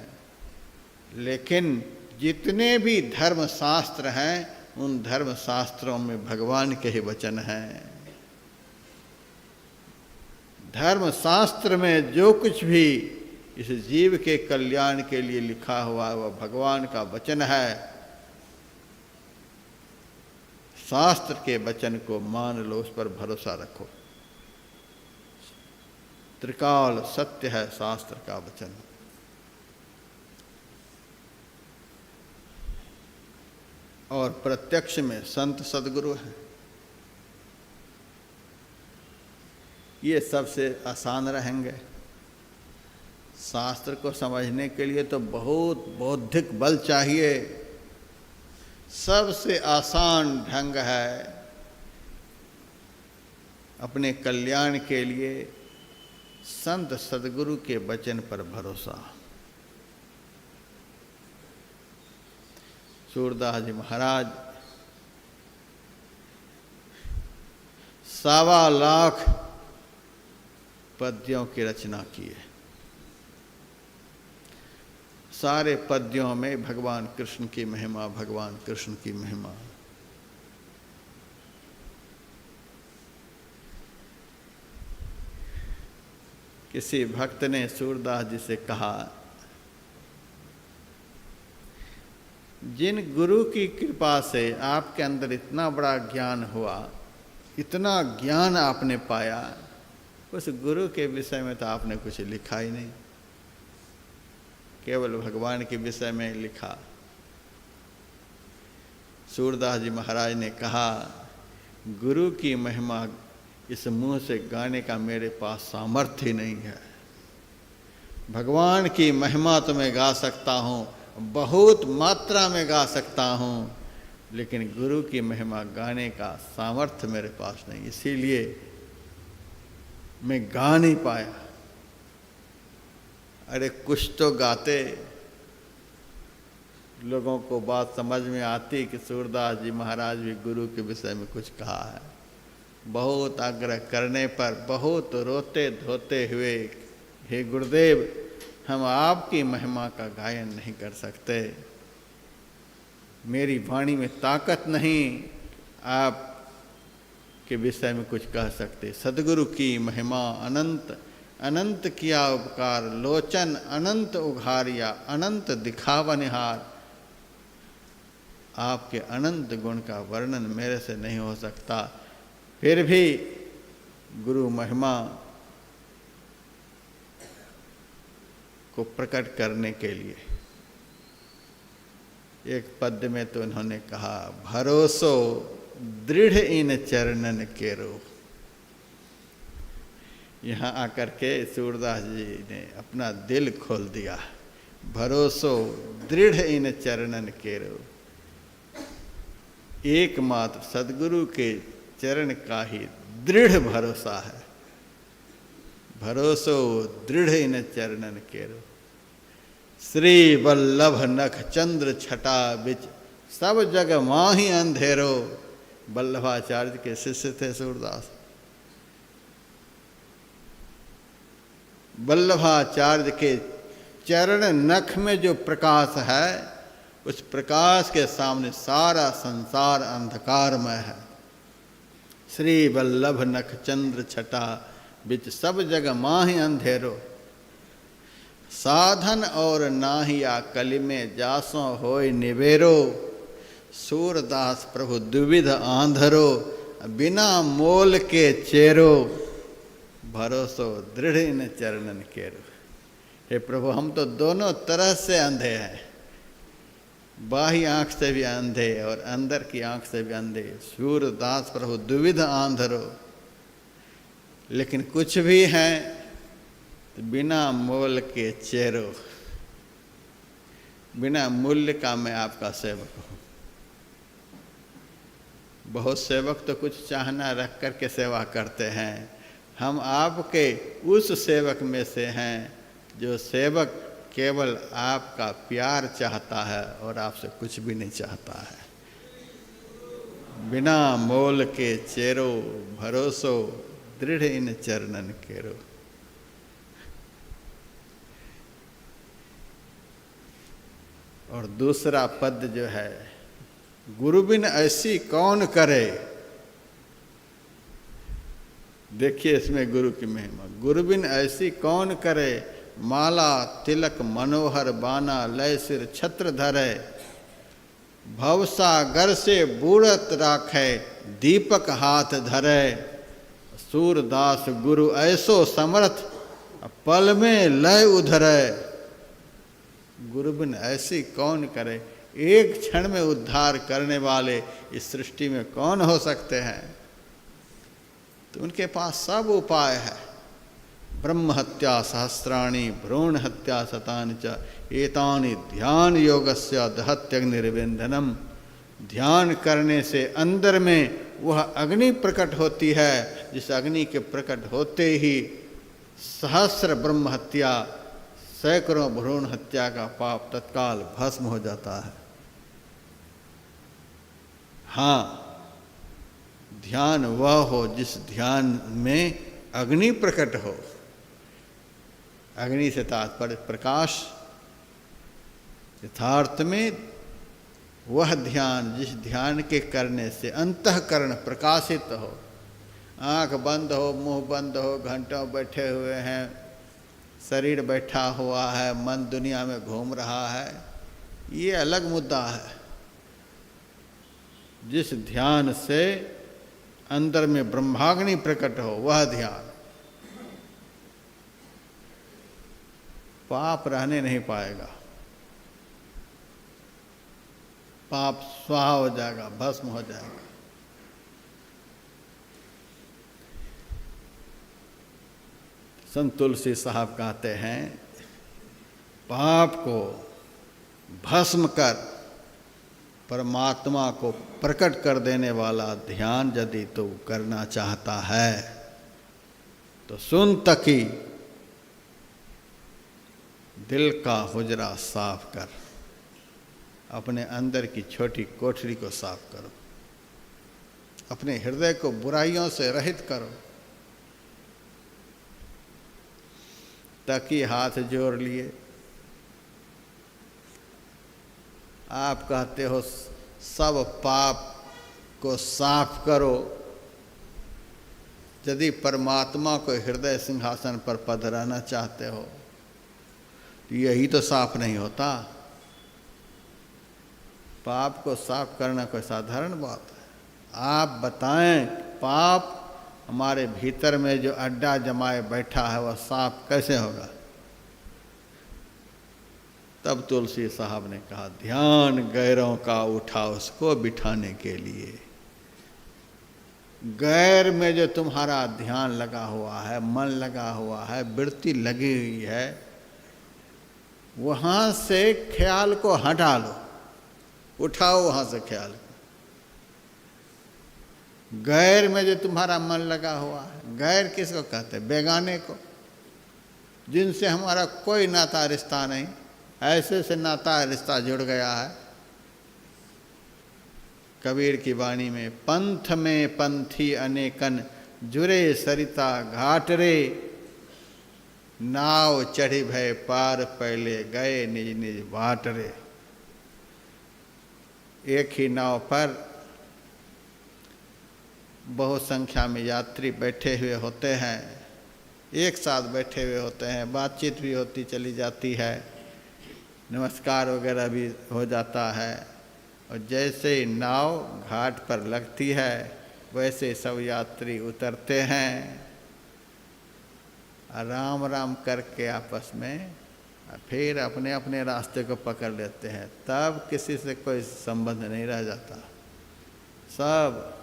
लेकिन जितने भी धर्म शास्त्र हैं उन धर्म शास्त्रों में भगवान के ही वचन हैं। धर्म शास्त्र में जो कुछ भी इस जीव के कल्याण के लिए लिखा हुआ है वह भगवान का वचन है। शास्त्र के वचन को मान लो, उस पर भरोसा रखो। त्रिकाल सत्य है शास्त्र का वचन। और प्रत्यक्ष में संत सदगुरु हैं। ये सबसे आसान रहेंगे। शास्त्र को समझने के लिए तो बहुत बौद्धिक बल चाहिए। सबसे आसान ढंग है अपने कल्याण के लिए संत सदगुरु के वचन पर भरोसा। सूरदास जी महाराज 1.25 लाख पद्यों की रचना की है। सारे पद्यों में भगवान कृष्ण की महिमा, भगवान कृष्ण की महिमा। किसी भक्त ने सूरदास जी से कहा जिन गुरु की कृपा से आपके अंदर इतना बड़ा ज्ञान हुआ, इतना ज्ञान आपने पाया, उस गुरु के विषय में तो आपने कुछ लिखा ही नहीं, केवल भगवान के विषय में लिखा। सूरदास जी महाराज ने कहा गुरु की महिमा इस मुंह से गाने का मेरे पास सामर्थ्य ही नहीं है। भगवान की महिमा तो मैं गा सकता हूँ, बहुत मात्रा में गा सकता हूँ, लेकिन गुरु की महिमा गाने का सामर्थ्य मेरे पास नहीं, इसीलिए मैं गा नहीं पाया। अरे कुछ तो गाते, लोगों को बात समझ में आती कि सूरदास जी महाराज भी गुरु के विषय में कुछ कहा है। बहुत आग्रह करने पर, बहुत रोते धोते हुए, हे गुरुदेव हम आपकी महिमा का गायन नहीं कर सकते, मेरी वाणी में ताकत नहीं आप के विषय में कुछ कह सकते। सदगुरु की महिमा अनंत, अनंत किया उपकार, लोचन अनंत उघारिया, अनंत दिखावनिहार। आपके अनंत गुण का वर्णन मेरे से नहीं हो सकता। फिर भी गुरु महिमा को प्रकट करने के लिए एक पद में तो उन्होंने कहा भरोसो दृढ़ इन चरणन केरो। यहाँ आकर के सूरदास जी ने अपना दिल खोल दिया। भरोसो दृढ़ इन चरणन केरो, एकमात्र सदगुरु के चरण का ही दृढ़ भरोसा है। भरोसो दृढ़ इन चरणन केरो, श्री वल्लभ नख चंद्र छटा बिच, सब जग माही अंधेरो। वल्लभाचार्य के शिष्य थे सूरदास। वल्लभाचार्य के चरण नख में जो प्रकाश है, उस प्रकाश के सामने सारा संसार अंधकारमय है। श्री वल्लभ नख चंद्र छटा बिच, सब जग माही अंधेरो। साधन और नाहिया कलि में जासों होय निबेरो, सूरदास प्रभु द्विविध आंधरो, बिना मोल के चेरो। भरोसो दृढ़ इन चरणन केरो। हे प्रभु, हम तो दोनों तरह से अंधे हैं, बाह्य आंख से भी अंधे और अंदर की आंख से भी अंधे। सूरदास प्रभु द्विविध आंधरो, लेकिन कुछ भी हैं तो बिना मोल के चेरो। बिना मूल्य का मैं आपका सेवक हूँ। बहुत सेवक तो कुछ चाहना रख कर के सेवा करते हैं। हम आपके उस सेवक में से हैं जो सेवक केवल आपका प्यार चाहता है और आपसे कुछ भी नहीं चाहता है। बिना मोल के चेरो, भरोसो दृढ़ इन चरणन केरो। और दूसरा पद जो है, गुरु बिन ऐसी कौन करे। देखिए इसमें गुरु की महिमा। गुरु बिन ऐसी कौन करे, माला तिलक मनोहर बाना, लय सिर छत्र धरे। भवसागर से बूढ़त राखे, दीपक हाथ धरे। सूरदास गुरु ऐसो समर्थ, पल में लय उधरे। गुरु बिन ऐसी कौन करे, एक क्षण में उद्धार करने वाले इस सृष्टि में कौन हो सकते हैं। तो उनके पास सब उपाय है। ब्रह्म हत्या सहस्राणि, भ्रूण हत्या शतानि च, एतानि ध्यान योगस्य दहत्यग्निर्विंधनम। ध्यान करने से अंदर में वह अग्नि प्रकट होती है, जिस अग्नि के प्रकट होते ही सहस्र ब्रह्म हत्या, सैकड़ों भ्रूण हत्या का पाप तत्काल भस्म हो जाता है। हाँ, ध्यान वह हो जिस ध्यान में अग्नि प्रकट हो। अग्नि से तात्पर्य प्रकाश। यथार्थ में वह ध्यान जिस ध्यान के करने से अंतःकरण प्रकाशित हो। आँख बंद हो, मुंह बंद हो, घंटों बैठे हुए हैं, शरीर बैठा हुआ है, मन दुनिया में घूम रहा है, ये अलग मुद्दा है। जिस ध्यान से अंदर में ब्रह्माग्नि प्रकट हो, वह ध्यान। पाप रहने नहीं पाएगा, पाप स्वाहा हो जाएगा, भस्म हो जाएगा। संत तुलसी साहब कहते हैं, पाप को भस्म कर परमात्मा को प्रकट कर देने वाला ध्यान यदि तू करना चाहता है तो सुन तकी दिल का हुजरा साफ कर। अपने अंदर की छोटी कोठरी को साफ करो, अपने हृदय को बुराइयों से रहित करो। तकी हाथ जोड़ लिए, आप कहते हो सब पाप को साफ करो। यदि परमात्मा को हृदय सिंहासन पर पधराना चाहते हो तो यही तो साफ नहीं होता। पाप को साफ करना कोई साधारण बात है। आप बताएं, पाप हमारे भीतर में जो अड्डा जमाए बैठा है वह साफ कैसे होगा। तब तुलसी साहब ने कहा, ध्यान गैरों का उठा उसको बिठाने के लिए। गैर में जो तुम्हारा ध्यान लगा हुआ है, मन लगा हुआ है, वृत्ति लगी हुई है, वहाँ से ख्याल को हटा लो, उठाओ वहाँ से ख्याल को। गैर में जो तुम्हारा मन लगा हुआ है, गैर किसको कहते हैं? बेगाने को, जिनसे हमारा कोई नाता रिश्ता नहीं, ऐसे से नाता रिश्ता जुड़ गया है। कबीर की वाणी में, पंथ में पंथी अनेकन जुरे सरिता घाट रे, नाव चढ़ी भय पार पहले गए निज निज बाट रे। एक ही नाव पर बहुत संख्या में यात्री बैठे हुए होते हैं, एक साथ बैठे हुए होते हैं, बातचीत भी होती चली जाती है, नमस्कार वगैरह भी हो जाता है। और जैसे ही नाव घाट पर लगती है वैसे सब यात्री उतरते हैं, राम राम करके आपस में फिर अपने अपने रास्ते को पकड़ लेते हैं। तब किसी से कोई संबंध नहीं रह जाता। सब,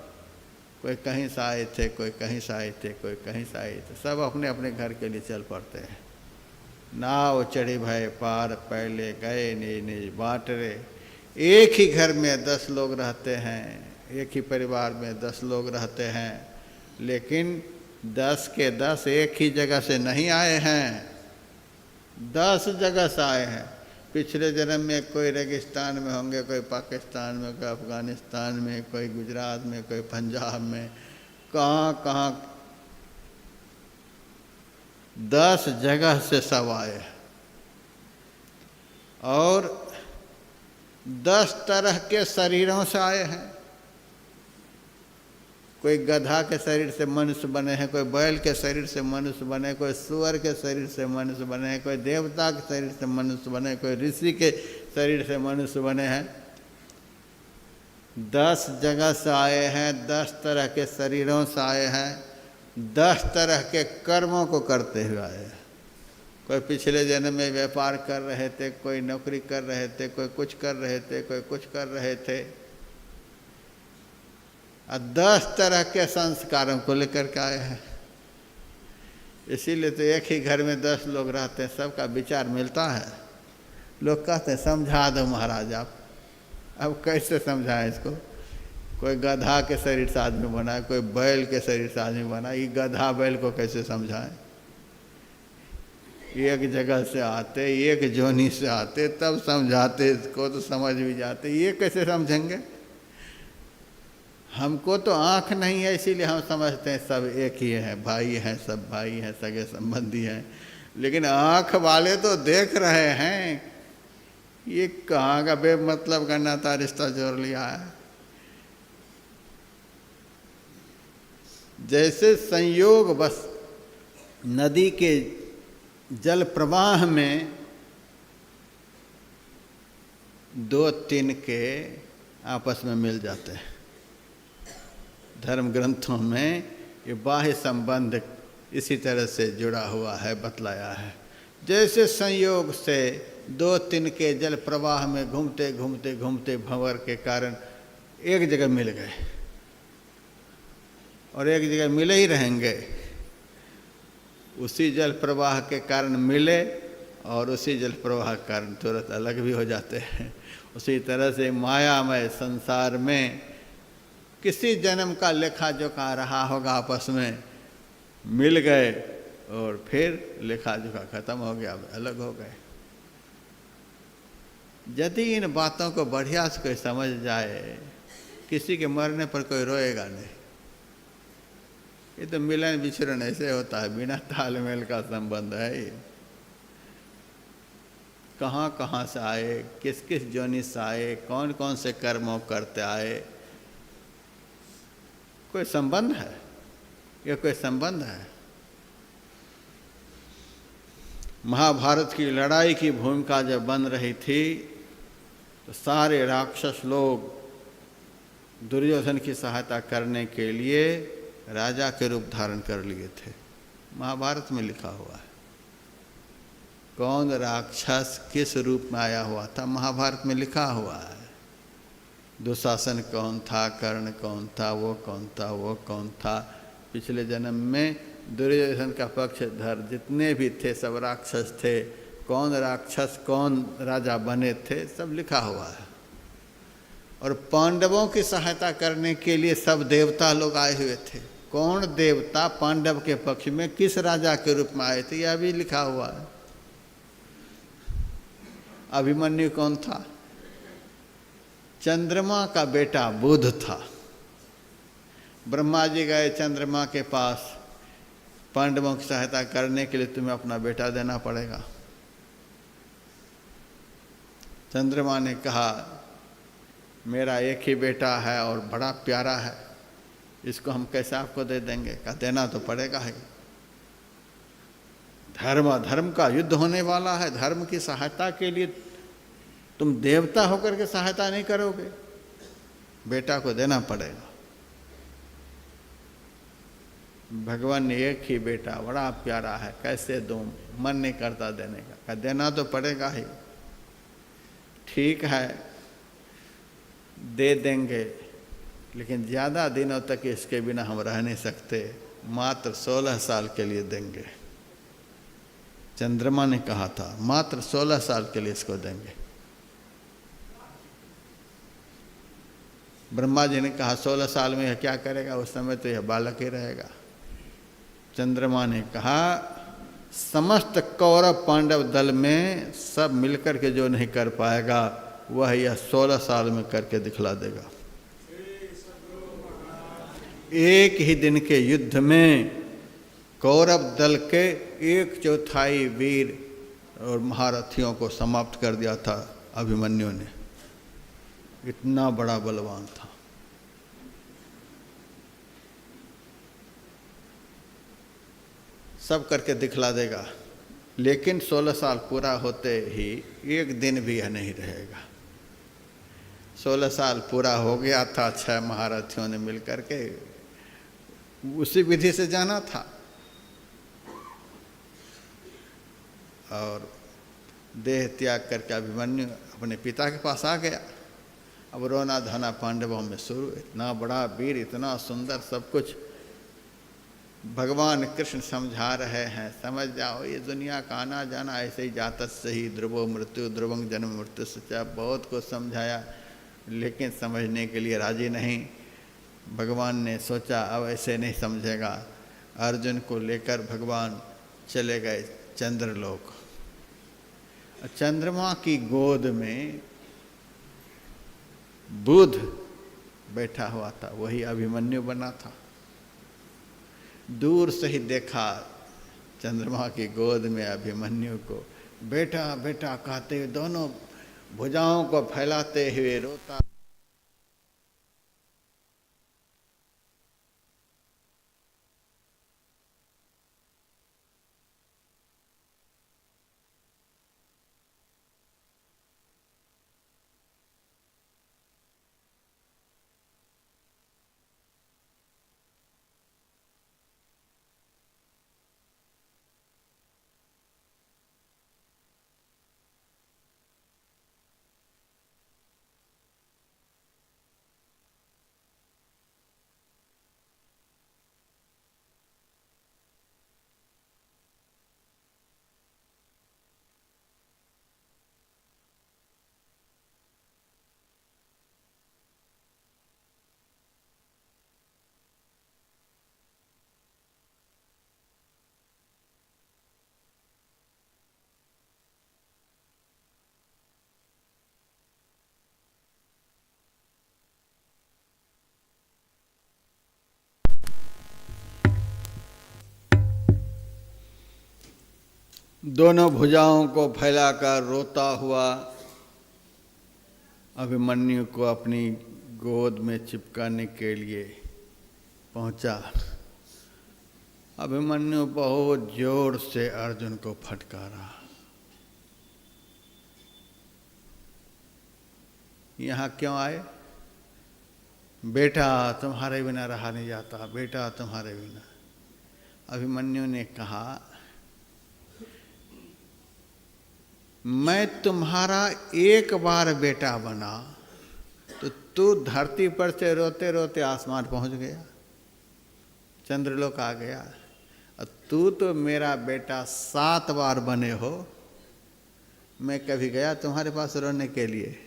कोई कहीं से आए थे, कोई कहीं से आए थे, कोई कहीं से आए थे, सब अपने अपने घर के लिए चल पड़ते हैं। नाव चढ़ी भय पार पहले गए निज निज बाट रे। एक ही घर में 10 लोग रहते हैं, एक ही परिवार में 10 लोग रहते हैं, लेकिन 10 के 10 एक ही जगह से नहीं आए हैं, 10 जगह से आए हैं। पिछले जन्म में कोई रेगिस्तान में होंगे, कोई पाकिस्तान में, कोई अफ़गानिस्तान में, कोई गुजरात में, कोई पंजाब में, कहाँ कहाँ 10 जगह से सब आए हैं। और 10 तरह के शरीरों से आए हैं। कोई गधा के शरीर से मनुष्य बने हैं, कोई बैल के शरीर से मनुष्य बने, कोई सुअर के शरीर से मनुष्य बने, कोई देवता के शरीर से मनुष्य बने, कोई ऋषि के शरीर से मनुष्य बने हैं। 10 जगह से आए हैं, 10 तरह के शरीरों से आए हैं, 10 तरह के कर्मों को करते हुए आए हैं। कोई पिछले जन्म में व्यापार कर रहे थे, कोई नौकरी कर रहे थे, कोई कुछ कर रहे थे, कोई कुछ कर रहे थे। 10 तरह के संस्कारों को लेकर के आए हैं। इसीलिए तो एक ही घर में 10 लोग रहते हैं, सबका विचार मिलता है। लोग कहते हैं समझा दो महाराज आप। अब कैसे समझाएं इसको? कोई गधा के शरीर से आदमी बना है, कोई बैल के शरीर से आदमी बना है, ये गधा बैल को कैसे समझाएं? एक जगह से आते, एक जोनी से आते, तब समझाते, इसको तो समझ भी जाते, ये कैसे समझेंगे? हमको तो आँख नहीं है, इसीलिए हम समझते हैं सब एक ही हैं, भाई हैं, सब भाई हैं, सगे संबंधी हैं। लेकिन आँख वाले तो देख रहे हैं, ये कहाँ का बेमतलब का नाता रिश्ता जोड़ लिया है। जैसे संयोग बस नदी के जल प्रवाह में 2 तिनके आपस में मिल जाते हैं। धर्म ग्रंथों में ये बाह्य संबंध इसी तरह से जुड़ा हुआ है, बतलाया है। जैसे संयोग से 2 तिनके जल प्रवाह में घूमते घूमते घूमते भंवर के कारण एक जगह मिल गए और एक जगह मिले ही रहेंगे। उसी जल प्रवाह के कारण मिले और उसी जल प्रवाह के कारण तुरंत अलग भी हो जाते हैं। उसी तरह से मायामय संसार में किसी जन्म का लेखा जोखा रहा होगा, आपस में मिल गए और फिर लेखा जोखा खत्म हो गया, अलग हो गए। यदि इन बातों को बढ़िया से कोई समझ जाए, किसी के मरने पर कोई रोएगा नहीं। ये तो मिलन विचरण ऐसे होता है, बिना तालमेल का संबंध है। ये कहाँ कहाँ से आए, किस किस जोनि से आए, कौन कौन से कर्मों करते आए, कोई संबंध है? ये कोई संबंध है? महाभारत की लड़ाई की भूमिका जब बन रही थी तो सारे राक्षस लोग दुर्योधन की सहायता करने के लिए राजा के रूप धारण कर लिए थे। महाभारत में लिखा हुआ है कौन राक्षस किस रूप में आया हुआ था, महाभारत में लिखा हुआ है। दुशासन कौन था, कर्ण कौन था, वो कौन था, वो कौन था। पिछले जन्म में दुर्योधन का पक्षधर जितने भी थे सब राक्षस थे। कौन राक्षस कौन राजा बने थे सब लिखा हुआ है। और पांडवों की सहायता करने के लिए सब देवता लोग आए हुए थे। कौन देवता पांडव के पक्ष में किस राजा के रूप में आए थे यह भी लिखा हुआ है। अभिमन्यु कौन था? चंद्रमा का बेटा बुध था। ब्रह्मा जी गए चंद्रमा के पास, पांडवों की सहायता करने के लिए तुम्हें अपना बेटा देना पड़ेगा। चंद्रमा ने कहा मेरा एक ही बेटा है और बड़ा प्यारा है, इसको हम कैसे आपको दे देंगे? कहा देना तो पड़ेगा ही। धर्म का युद्ध होने वाला है, धर्म की सहायता के लिए तुम देवता होकर के सहायता नहीं करोगे, बेटा को देना पड़ेगा। भगवान ने एक ही बेटा, बड़ा प्यारा है, कैसे दूं? मन नहीं करता देने का। कहा देना तो पड़ेगा ही। ठीक है दे देंगे, लेकिन ज़्यादा दिनों तक इसके बिना हम रह नहीं सकते, मात्र 16 साल के लिए देंगे। चंद्रमा ने कहा था मात्र 16 साल के लिए इसको देंगे। ब्रह्मा जी ने कहा 16 साल में यह क्या करेगा? उस समय तो यह बालक ही रहेगा। चंद्रमा ने कहा समस्त कौरव पांडव दल में सब मिलकर के जो नहीं कर पाएगा वह यह 16 साल में करके दिखला देगा। एक ही दिन के युद्ध में कौरव दल के 1/4 वीर और महारथियों को समाप्त कर दिया था अभिमन्यु ने। इतना बड़ा बलवान था। सब करके दिखला देगा, लेकिन 16 साल पूरा होते ही एक दिन भी यह नहीं रहेगा। 16 साल पूरा हो गया था, 6 महारथियों ने मिलकर के उसी विधि से जाना था और देह त्याग करके अभिमन्यु अपने पिता के पास आ गया। अब रोना धोना पांडवों में शुरू। इतना बड़ा वीर, इतना सुंदर, सब कुछ भगवान कृष्ण समझा रहे हैं, समझ जाओ ये दुनिया का आना जाना ऐसे ही जाता सही, ध्रुवो मृत्यु ध्रुवं जन्म मृत्यु सच्चा। बहुत कुछ समझाया लेकिन समझने के लिए राजी नहीं। भगवान ने सोचा अब ऐसे नहीं समझेगा। अर्जुन को लेकर भगवान चले गए चंद्रलोक। चंद्रमा की गोद में बुध बैठा हुआ था, वही अभिमन्यु बना था। दूर से ही देखा चंद्रमा की गोद में अभिमन्यु को, बेटा बेटा कहते हुए दोनों भुजाओं को फैलाते हुए रोता। दोनों भुजाओं को फैलाकर रोता हुआ अभिमन्यु को अपनी गोद में चिपकाने के लिए पहुंचा। अभिमन्यु बहुत जोर से अर्जुन को फटकारा। यहाँ क्यों आए? बेटा तुम्हारे बिना रहा नहीं जाता, बेटा तुम्हारे बिना। अभिमन्यु ने कहा मैं तुम्हारा एक बार बेटा बना तो तू धरती पर से रोते रोते आसमान पहुंच गया, चंद्रलोक आ गया। और तू तो मेरा बेटा 7 बार बने हो, मैं कभी गया तुम्हारे पास रोने के लिए?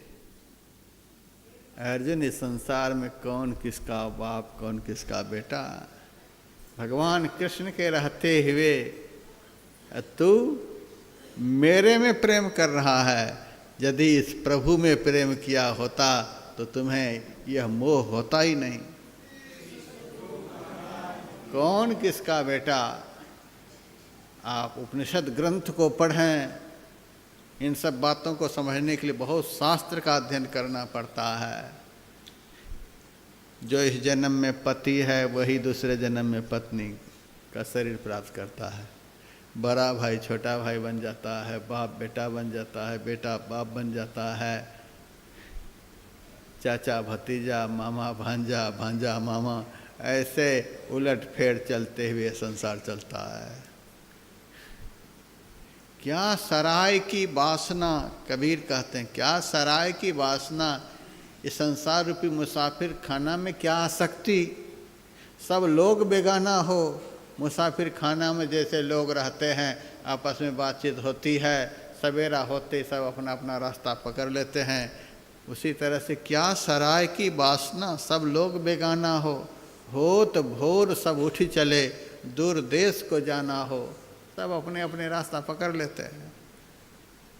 अर्जुन, इस संसार में कौन किसका बाप, कौन किसका बेटा? भगवान कृष्ण के रहते हुए तू मेरे में प्रेम कर रहा है। यदि इस प्रभु में प्रेम किया होता तो तुम्हें यह मोह होता ही नहीं। कौन किसका बेटा? आप उपनिषद ग्रंथ को पढ़ें, इन सब बातों को समझने के लिए बहुत शास्त्र का अध्ययन करना पड़ता है। जो इस जन्म में पति है वही दूसरे जन्म में पत्नी का शरीर प्राप्त करता है। बड़ा भाई छोटा भाई बन जाता है, बाप बेटा बन जाता है, बेटा बाप बन जाता है, चाचा भतीजा, मामा भांजा, भांजा मामा, ऐसे उलट फेर चलते हुए संसार चलता है। क्या सराय की वासना, कबीर कहते हैं, क्या सराय की वासना, इस संसार रूपी मुसाफिर खाना में क्या आसक्ति। सब लोग बेगाना हो, मुसाफिर खाना में जैसे लोग रहते हैं, आपस में बातचीत होती है, सवेरा होते सब अपना अपना रास्ता पकड़ लेते हैं, उसी तरह से क्या सराय की वासना, सब लोग बेगाना हो तो भोर सब उठी चले, दूर देश को जाना हो, सब अपने अपने रास्ता पकड़ लेते हैं।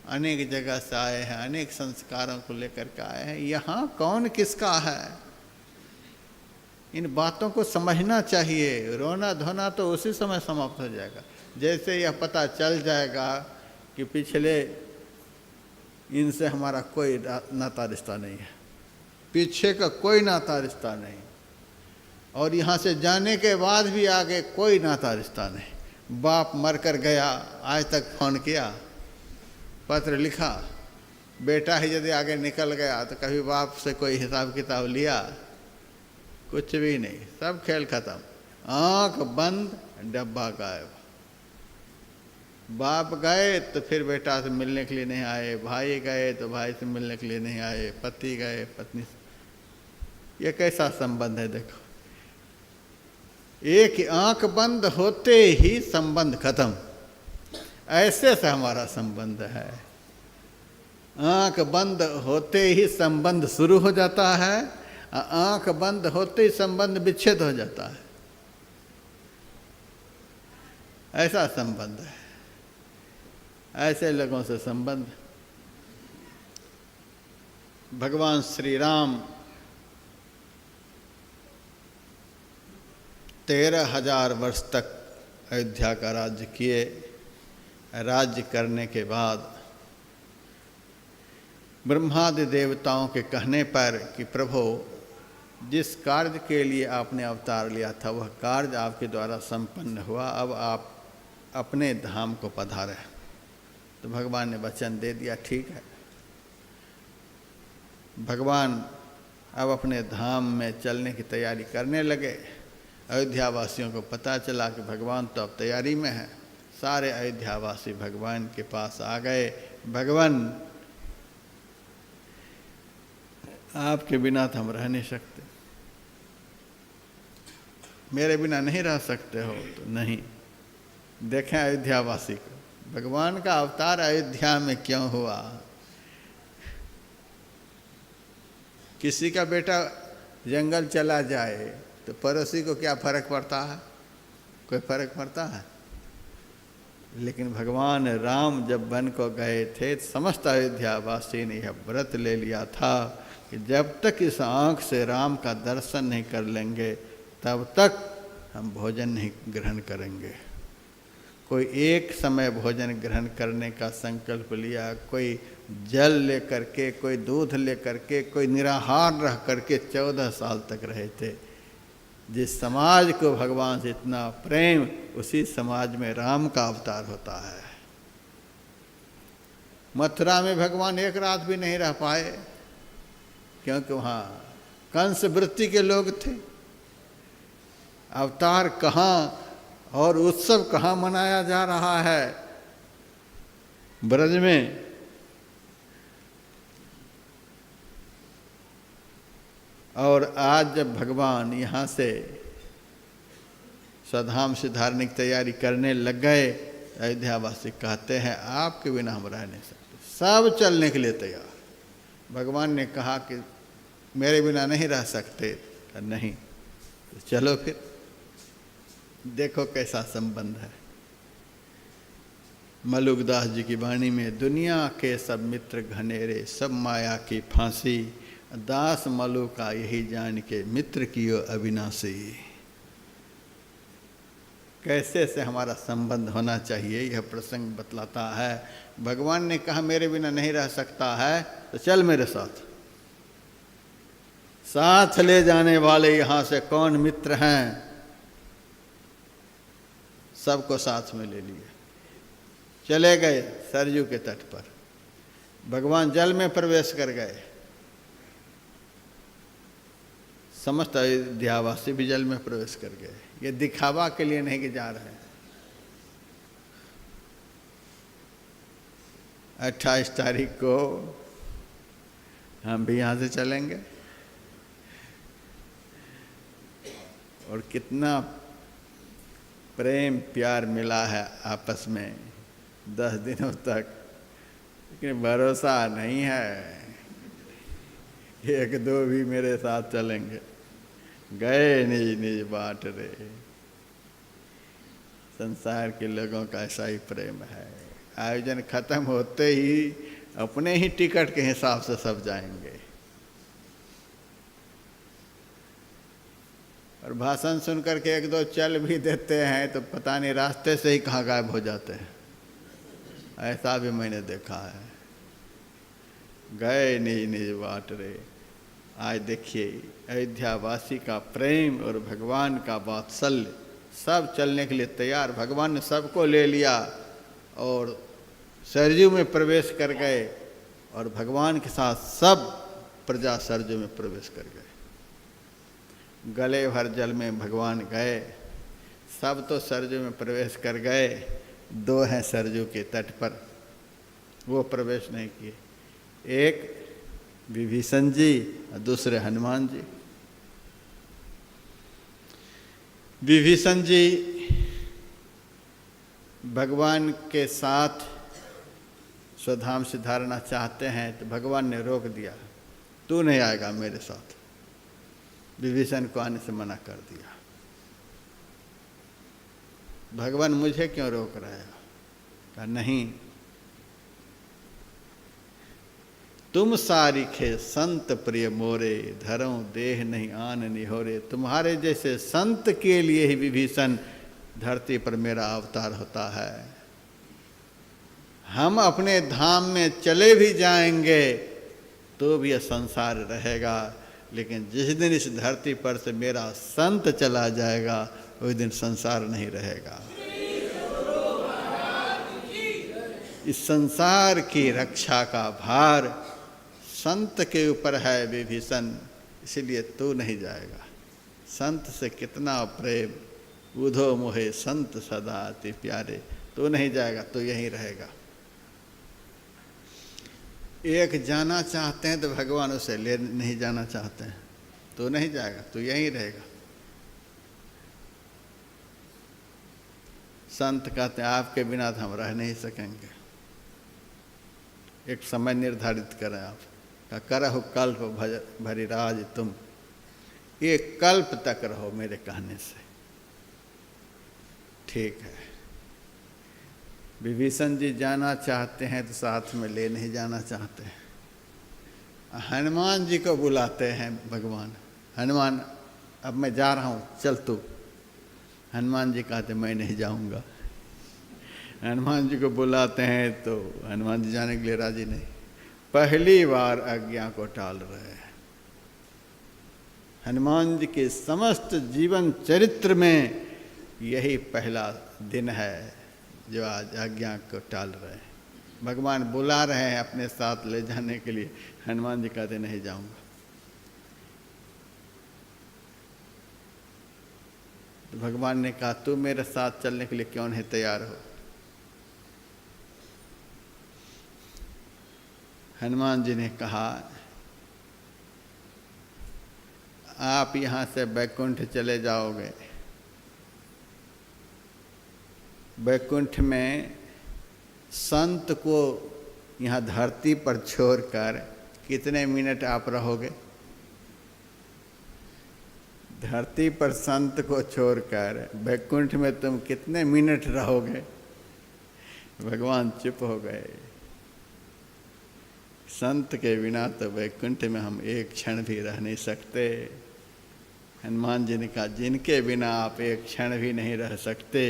अनेक जगह से आए हैं, अनेक संस्कारों को लेकर के आए हैं, यहाँ कौन किसका है? इन बातों को समझना चाहिए। रोना धोना तो उसी समय समाप्त हो जाएगा, जैसे यह पता चल जाएगा कि पिछले इनसे हमारा कोई नाता रिश्ता नहीं है, पीछे का कोई नाता रिश्ता नहीं, और यहाँ से जाने के बाद भी आगे कोई नाता रिश्ता नहीं। बाप मर कर गया, आज तक फोन किया, पत्र लिखा, बेटा ही यदि आगे निकल गया तो कभी बाप से कोई हिसाब किताब लिया? कुछ भी नहीं, सब खेल खत्म, आंख बंद, डब्बा गायब। बाप गए तो फिर बेटा से मिलने के लिए नहीं आए, भाई गए तो भाई से मिलने के लिए नहीं आए, पति गए पत्नी से। ये कैसा संबंध है? देखो, एक आंख बंद होते ही संबंध खत्म, ऐसे से हमारा संबंध है। आंख बंद होते ही संबंध शुरू हो जाता है, आंख बंद होते ही संबंध विच्छेद हो जाता है, ऐसा संबंध है। ऐसे लोगों से संबंध। भगवान श्री राम 13,000 वर्ष तक अयोध्या का राज्य किए। राज्य करने के बाद ब्रह्मादि देवताओं के कहने पर कि प्रभु, जिस कार्य के लिए आपने अवतार लिया था वह कार्य आपके द्वारा संपन्न हुआ, अब आप अपने धाम को पधारें। तो भगवान ने वचन दे दिया, ठीक है। भगवान अब अपने धाम में चलने की तैयारी करने लगे। अयोध्या वासियों को पता चला कि भगवान तो अब तैयारी में है। सारे अयोध्यावासी भगवान के पास आ गए। भगवान, आपके बिना तो हम रह नहीं सकते, मेरे बिना नहीं रह सकते हो? तो नहीं। देखें अयोध्यावासी को, भगवान का अवतार अयोध्या में क्यों हुआ? किसी का बेटा जंगल चला जाए तो पड़ोसी को क्या फर्क पड़ता है? कोई फर्क पड़ता है? लेकिन भगवान राम जब वन को गए थे, समस्त अयोध्यावासी ने यह व्रत ले लिया था कि जब तक इस आँख से राम का दर्शन नहीं कर लेंगे तब तक हम भोजन नहीं ग्रहण करेंगे। कोई एक समय भोजन ग्रहण करने का संकल्प लिया, कोई जल लेकर के, कोई दूध लेकर के, कोई निराहार रह करके 14 साल तक रहे थे। जिस समाज को भगवान से इतना प्रेम, उसी समाज में राम का अवतार होता है। मथुरा में भगवान एक रात भी नहीं रह पाए, क्योंकि वहाँ कंस वृत्ति के लोग थे। अवतार कहाँ और उत्सव कहाँ मनाया जा रहा है? ब्रज में। और आज जब भगवान यहाँ से स्वधाम सिधारने की तैयारी करने लग गए, अयोध्यावासी कहते हैं आपके बिना हम रह नहीं सकते। सब चलने के लिए तैयार। भगवान ने कहा कि मेरे बिना नहीं रह सकते, नहीं तो चलो फिर। देखो कैसा संबंध है। मलुकदास जी की वाणी में, दुनिया के सब मित्र घनेरे, सब माया की फांसी, दास मलु का यही जान के, मित्र कियो अविनाशी। कैसे से हमारा संबंध होना चाहिए यह प्रसंग बतलाता है। भगवान ने कहा मेरे बिना नहीं रह सकता है तो चल मेरे साथ। साथ ले जाने वाले यहाँ से कौन मित्र हैं, सबको साथ में ले लिए। चले गए सरयू के तट पर। भगवान जल में प्रवेश कर गए। समस्त अयोध्यावासी भी जल में प्रवेश कर गए। ये दिखावा के लिए नहीं कि जा रहे हैं। 28 तारीख को हम भी यहाँ से चलेंगे। और कितना प्रेम प्यार मिला है आपस में 10 दिनों तक, लेकिन भरोसा नहीं है। 1-2 भी मेरे साथ चलेंगे। गए निज निज बाट रे। संसार के लोगों का ऐसा ही प्रेम है। आयोजन खत्म होते ही अपने ही टिकट के हिसाब से सब जाएंगे। और भाषण सुन करके 1-2 चल भी देते हैं तो पता नहीं रास्ते से ही कहाँ गायब हो जाते हैं। ऐसा भी मैंने देखा है। गए निज निज बाट रे। आज देखिए अयोध्यावासी का प्रेम और भगवान का वात्सल्य, सब चलने के लिए तैयार। भगवान ने सबको ले लिया और सरयू में प्रवेश कर गए और भगवान के साथ सब प्रजा सरयू में प्रवेश कर गए। गले भर जल में भगवान गए। सब तो सरयू में प्रवेश कर गए। 2 हैं सरयू के तट पर, वो प्रवेश नहीं किए। एक विभीषण जी और दूसरे हनुमान जी। विभीषण जी भगवान के साथ स्वधाम सिधारना चाहते हैं तो भगवान ने रोक दिया, तू नहीं आएगा मेरे साथ। विभीषण को आने से मना कर दिया। भगवान मुझे क्यों रोक रहा है? कहा नहीं, तुम सारिखे संत प्रिय मोरे, धरों देह नहीं आन निहोरे। तुम्हारे जैसे संत के लिए ही विभीषण धरती पर मेरा अवतार होता है। हम अपने धाम में चले भी जाएंगे तो भी यह संसार रहेगा, लेकिन जिस दिन इस धरती पर से मेरा संत चला जाएगा उस दिन संसार नहीं रहेगा। इस संसार की रक्षा का भार संत के ऊपर है विभीषण, इसलिए तू नहीं जाएगा। संत से कितना प्रेम, बुधो मोहे संत सदा अति प्यारे। तू नहीं जाएगा, तू यहीं रहेगा। एक जाना चाहते हैं तो भगवान उसे ले नहीं जाना चाहते हैं। तू नहीं जाएगा, तू यहीं रहेगा। संत कहते हैं आपके बिना तो हम रह नहीं सकेंगे। एक समय निर्धारित करें आप, करहु कल्प भरी राज तुम। एक कल्प तक रहो मेरे कहने से। ठीक है। विभीषण जी जाना चाहते हैं तो साथ में ले नहीं जाना चाहते हैं। हनुमान जी को बुलाते हैं भगवान, हनुमान अब मैं जा रहा हूँ, चल तू। हनुमान जी कहते मैं नहीं जाऊँगा। हनुमान जी को बुलाते हैं तो हनुमान जी जाने के लिए राजी नहीं। पहली बार आज्ञा को टाल रहे हैं। हनुमान जी के समस्त जीवन चरित्र में यही पहला दिन है जो आज आज्ञा को टाल रहे हैं। भगवान बुला रहे हैं अपने साथ ले जाने के लिए, हनुमान जी कहते नहीं जाऊंगा। तो भगवान ने कहा तू मेरे साथ चलने के लिए क्यों नहीं तैयार हो? हनुमान जी ने कहा आप यहाँ से बैकुंठ चले जाओगे, बैकुंठ में संत को यहाँ धरती पर छोड़कर कितने मिनट आप रहोगे? धरती पर संत को छोड़कर बैकुंठ में तुम कितने मिनट रहोगे? भगवान चुप हो गए। संत के बिना तो बैकुंठ में हम एक क्षण भी रह नहीं सकते। हनुमान जी ने कहा, जिनके बिना आप एक क्षण भी नहीं रह सकते,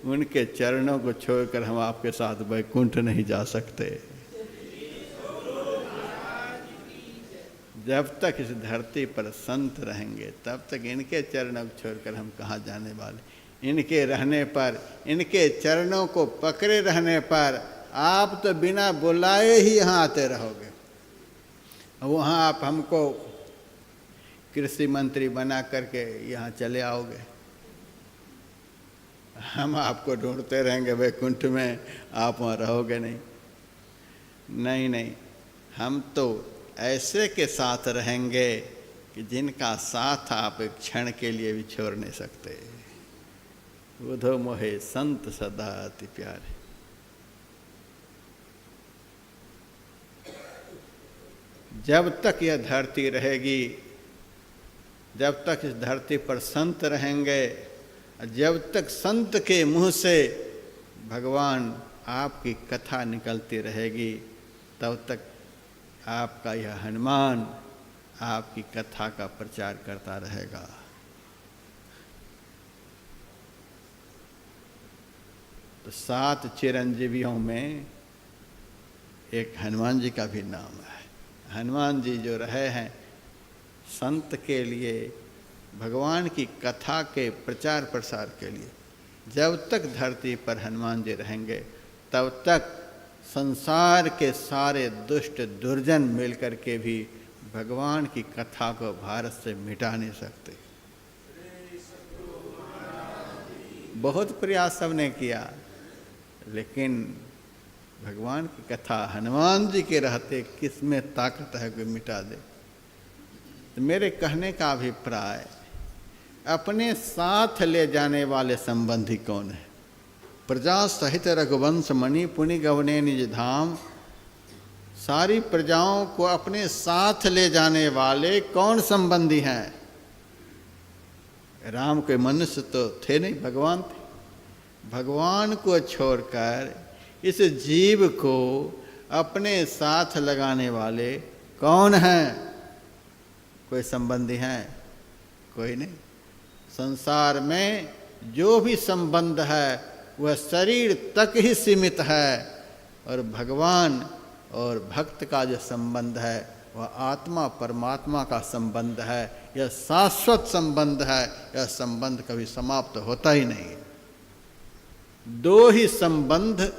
उनके चरणों को छोड़कर हम आपके साथ बैकुंठ नहीं जा सकते। जब तक इस धरती पर संत रहेंगे तब तक इनके चरणों को छोड़कर हम कहाँ जाने वाले। इनके रहने पर, इनके चरणों को पकड़े रहने पर आप तो बिना बुलाए ही यहाँ आते रहोगे। वहाँ आप हमको कृषि मंत्री बना करके यहाँ चले आओगे, हम आपको ढूंढते रहेंगे बैकुंठ में, आप वहाँ रहोगे नहीं। नहीं नहीं, हम तो ऐसे के साथ रहेंगे कि जिनका साथ आप एक क्षण के लिए भी छोड़ नहीं सकते। बुधो मोहे संत सदा अति प्यारे। जब तक यह धरती रहेगी, जब तक इस धरती पर संत रहेंगे, जब तक संत के मुंह से भगवान आपकी कथा निकलती रहेगी, तब तक आपका यह हनुमान आपकी कथा का प्रचार करता रहेगा। तो 7 चिरंजीवियों में एक हनुमान जी का भी नाम है। हनुमान जी जो रहे हैं संत के लिए, भगवान की कथा के प्रचार प्रसार के लिए। जब तक धरती पर हनुमान जी रहेंगे तब तक संसार के सारे दुष्ट दुर्जन मिलकर के भी भगवान की कथा को भारत से मिटा नहीं सकते। बहुत प्रयास सबने किया, लेकिन भगवान की कथा हनुमान जी के रहते किस में ताकत है कोई मिटा दे। तो मेरे कहने का अभिप्राय, अपने साथ ले जाने वाले संबंधी कौन है? प्रजा सहित रघुवंश मणि पुनि गवने निज धाम। सारी प्रजाओं को अपने साथ ले जाने वाले कौन संबंधी हैं? राम के मनुष्य तो थे नहीं, भगवान थे। भगवान को छोड़कर इस जीव को अपने साथ लगाने वाले कौन हैं? कोई संबंधी हैं? कोई नहीं। संसार में जो भी संबंध है वह शरीर तक ही सीमित है, और भगवान और भक्त का जो संबंध है वह आत्मा परमात्मा का संबंध है। यह शाश्वत संबंध है, यह संबंध कभी समाप्त होता ही नहीं। 2 ही संबंध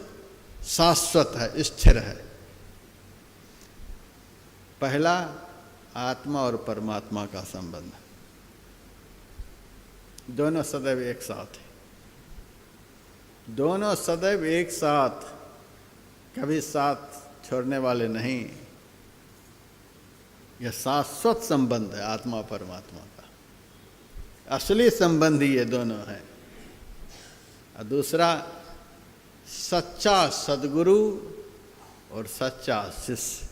शाश्वत है, स्थिर है। पहला आत्मा और परमात्मा का संबंध, दोनों सदैव एक साथ है। दोनों सदैव एक साथ, कभी साथ छोड़ने वाले नहीं। यह शाश्वत संबंध है आत्मा परमात्मा का। असली संबंधी ये दोनों हैं। और दूसरा, सच्चा सद्गुरु और सच्चा शिष्य।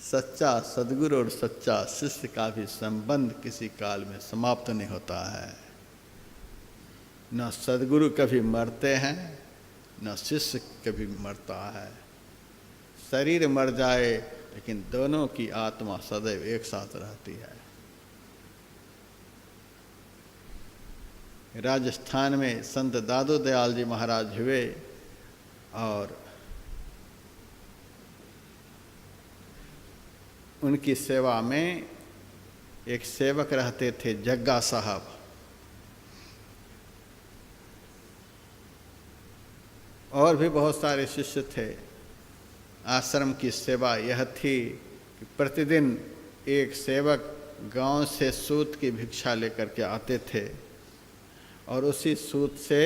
सच्चा सद्गुरु और सच्चा शिष्य का भी संबंध किसी काल में समाप्त नहीं होता है। न सद्गुरु कभी मरते हैं, न शिष्य कभी मरता है। शरीर मर जाए लेकिन दोनों की आत्मा सदैव एक साथ रहती है। राजस्थान में संत दादू दयाल जी महाराज हुए, और उनकी सेवा में एक सेवक रहते थे, जग्गा साहब। और भी बहुत सारे शिष्य थे। आश्रम की सेवा यह थी कि प्रतिदिन एक सेवक गांव से सूत की भिक्षा लेकर के आते थे, और उसी सूत से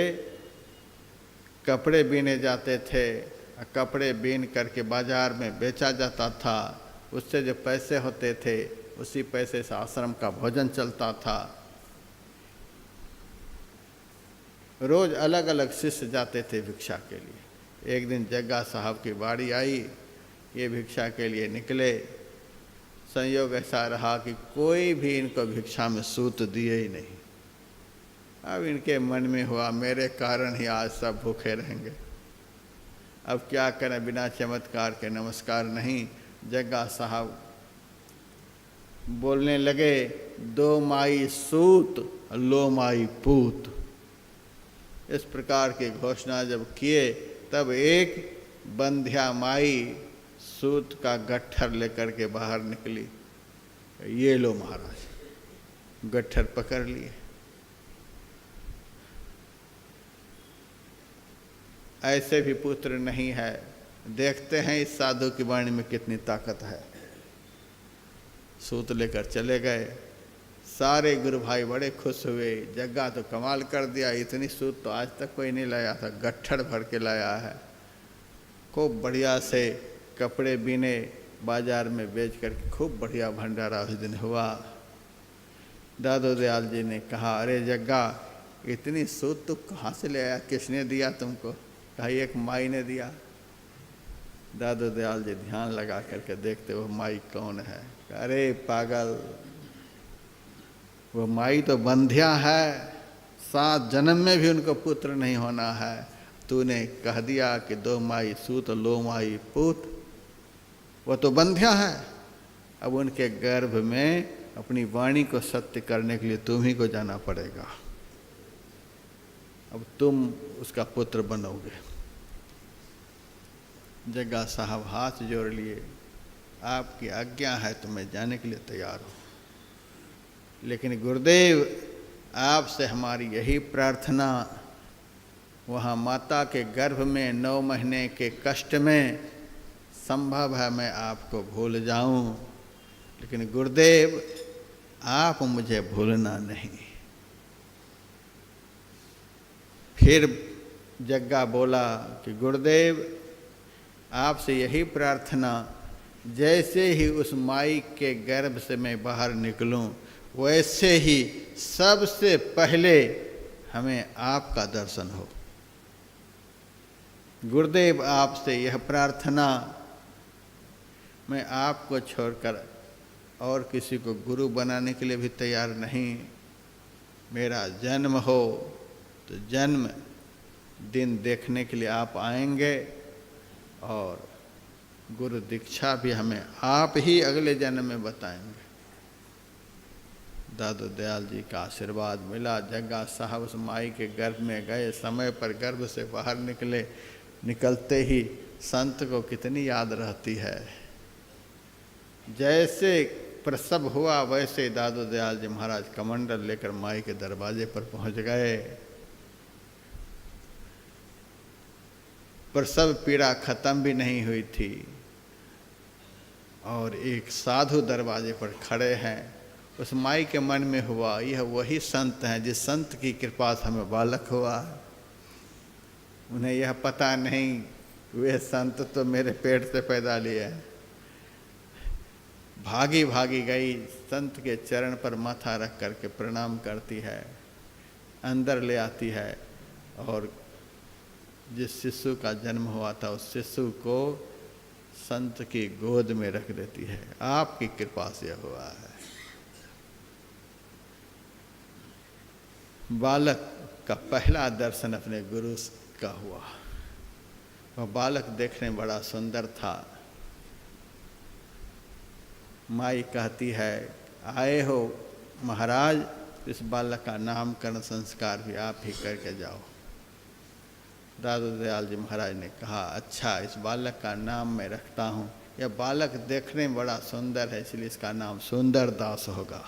कपड़े बीने जाते थे। कपड़े बीन करके बाजार में बेचा जाता था। उससे जो पैसे होते थे उसी पैसे से आश्रम का भोजन चलता था। रोज अलग अलग शिष्य जाते थे भिक्षा के लिए। एक दिन जग्गा साहब की बारी आई, ये भिक्षा के लिए निकले। संयोग ऐसा रहा कि कोई भी इनको भिक्षा में सूत दिए ही नहीं। अब इनके मन में हुआ मेरे कारण ही आज सब भूखे रहेंगे, अब क्या करें, बिना चमत्कार के नमस्कार नहीं। जग्गा साहब बोलने लगे, दो माई सूत लो माई पूत। इस प्रकार की घोषणा जब किए तब एक बंध्या माई सूत का गट्ठर लेकर के बाहर निकली। ये लो महाराज, गट्ठर पकड़ लिए। ऐसे भी पुत्र नहीं है। देखते हैं इस साधु की वाणी में कितनी ताकत है। सूत लेकर चले गए। सारे गुरु भाई बड़े खुश हुए। जग्गा तो कमाल कर दिया, इतनी सूत तो आज तक कोई नहीं लाया था, गट्ठर भर के लाया है। खूब बढ़िया से कपड़े बीने, बाजार में बेच कर खूब बढ़िया भंडारा उस दिन हुआ। दादू दयाल जी ने कहा, अरे जग्गा इतनी सूत तू कहाँ से ले आया, किसने दिया तुमको? कहा एक माई ने दिया। दादू दयाल जी ध्यान लगा करके देखते वो माई कौन है। अरे पागल, वो माई तो बंध्या है, 7 जन्म में भी उनको पुत्र नहीं होना है। तूने कह दिया कि दो माई सूत लो माई पूत। वो तो बंध्या है। अब उनके गर्भ में अपनी वाणी को सत्य करने के लिए तुम ही को जाना पड़ेगा। अब तुम उसका पुत्र बनोगे। जग्गा साहब हाथ जोड़ लिए, आपकी आज्ञा है तो मैं जाने के लिए तैयार हूँ, लेकिन गुरुदेव आपसे हमारी यही प्रार्थना, वहाँ माता के गर्भ में 9 महीने के कष्ट में संभव है मैं आपको भूल जाऊं, लेकिन गुरुदेव आप मुझे भूलना नहीं। फिर जग्गा बोला कि गुरुदेव आपसे यही प्रार्थना, जैसे ही उस माई के गर्भ से मैं बाहर निकलूं वैसे ही सबसे पहले हमें आपका दर्शन हो। गुरुदेव आपसे यह प्रार्थना, मैं आपको छोड़कर और किसी को गुरु बनाने के लिए भी तैयार नहीं। मेरा जन्म हो तो जन्म दिन देखने के लिए आप आएंगे और गुरु दीक्षा भी हमें आप ही अगले जन्म में बताएंगे। दादू दयाल जी का आशीर्वाद मिला। जग्गा साहब उस माई के गर्भ में गए, समय पर गर्भ से बाहर निकले। निकलते ही संत को कितनी याद रहती है। जैसे प्रसव हुआ वैसे दादू दयाल जी महाराज कमंडल लेकर माई के दरवाजे पर पहुंच गए। प्रसव पीड़ा खत्म भी नहीं हुई थी और एक साधु दरवाजे पर खड़े हैं। उस माई के मन में हुआ, यह वही संत हैं जिस संत की कृपा से हमें बालक हुआ। उन्हें यह पता नहीं वे संत तो मेरे पेट से पैदा लिए हैं। भागी भागी गई, संत के चरण पर माथा रख करके प्रणाम करती है, अंदर ले आती है और जिस शिशु का जन्म हुआ था उस शिशु को संत की गोद में रख देती है। आपकी कृपा से हुआ है। बालक का पहला दर्शन अपने गुरु का हुआ। वह बालक देखने बड़ा सुंदर था। माई कहती है, आए हो महाराज, इस बालक का नामकरण संस्कार भी आप ही करके जाओ। दादू दयाल जी महाराज ने कहा, अच्छा इस बालक का नाम मैं रखता हूँ। यह बालक देखने में बड़ा सुंदर है इसलिए इसका नाम सुंदर दास होगा।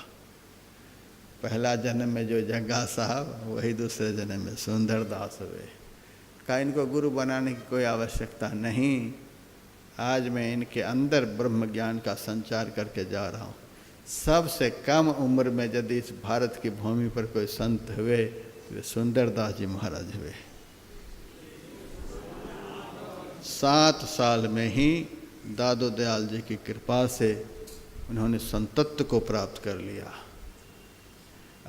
पहला जन्म में जो जग्गा साहब, वही दूसरे जन्म में सुंदर दास हुए। कहा इनको गुरु बनाने की कोई आवश्यकता नहीं। आज मैं इनके अंदर ब्रह्म ज्ञान का संचार करके जा रहा हूँ। सबसे कम उम्र में यदि इस भारत की भूमि पर कोई संत हुए तो सुंदर दास जी महाराज हुए। 7 साल में ही दादू दयाल जी की कृपा से उन्होंने संतत्व को प्राप्त कर लिया।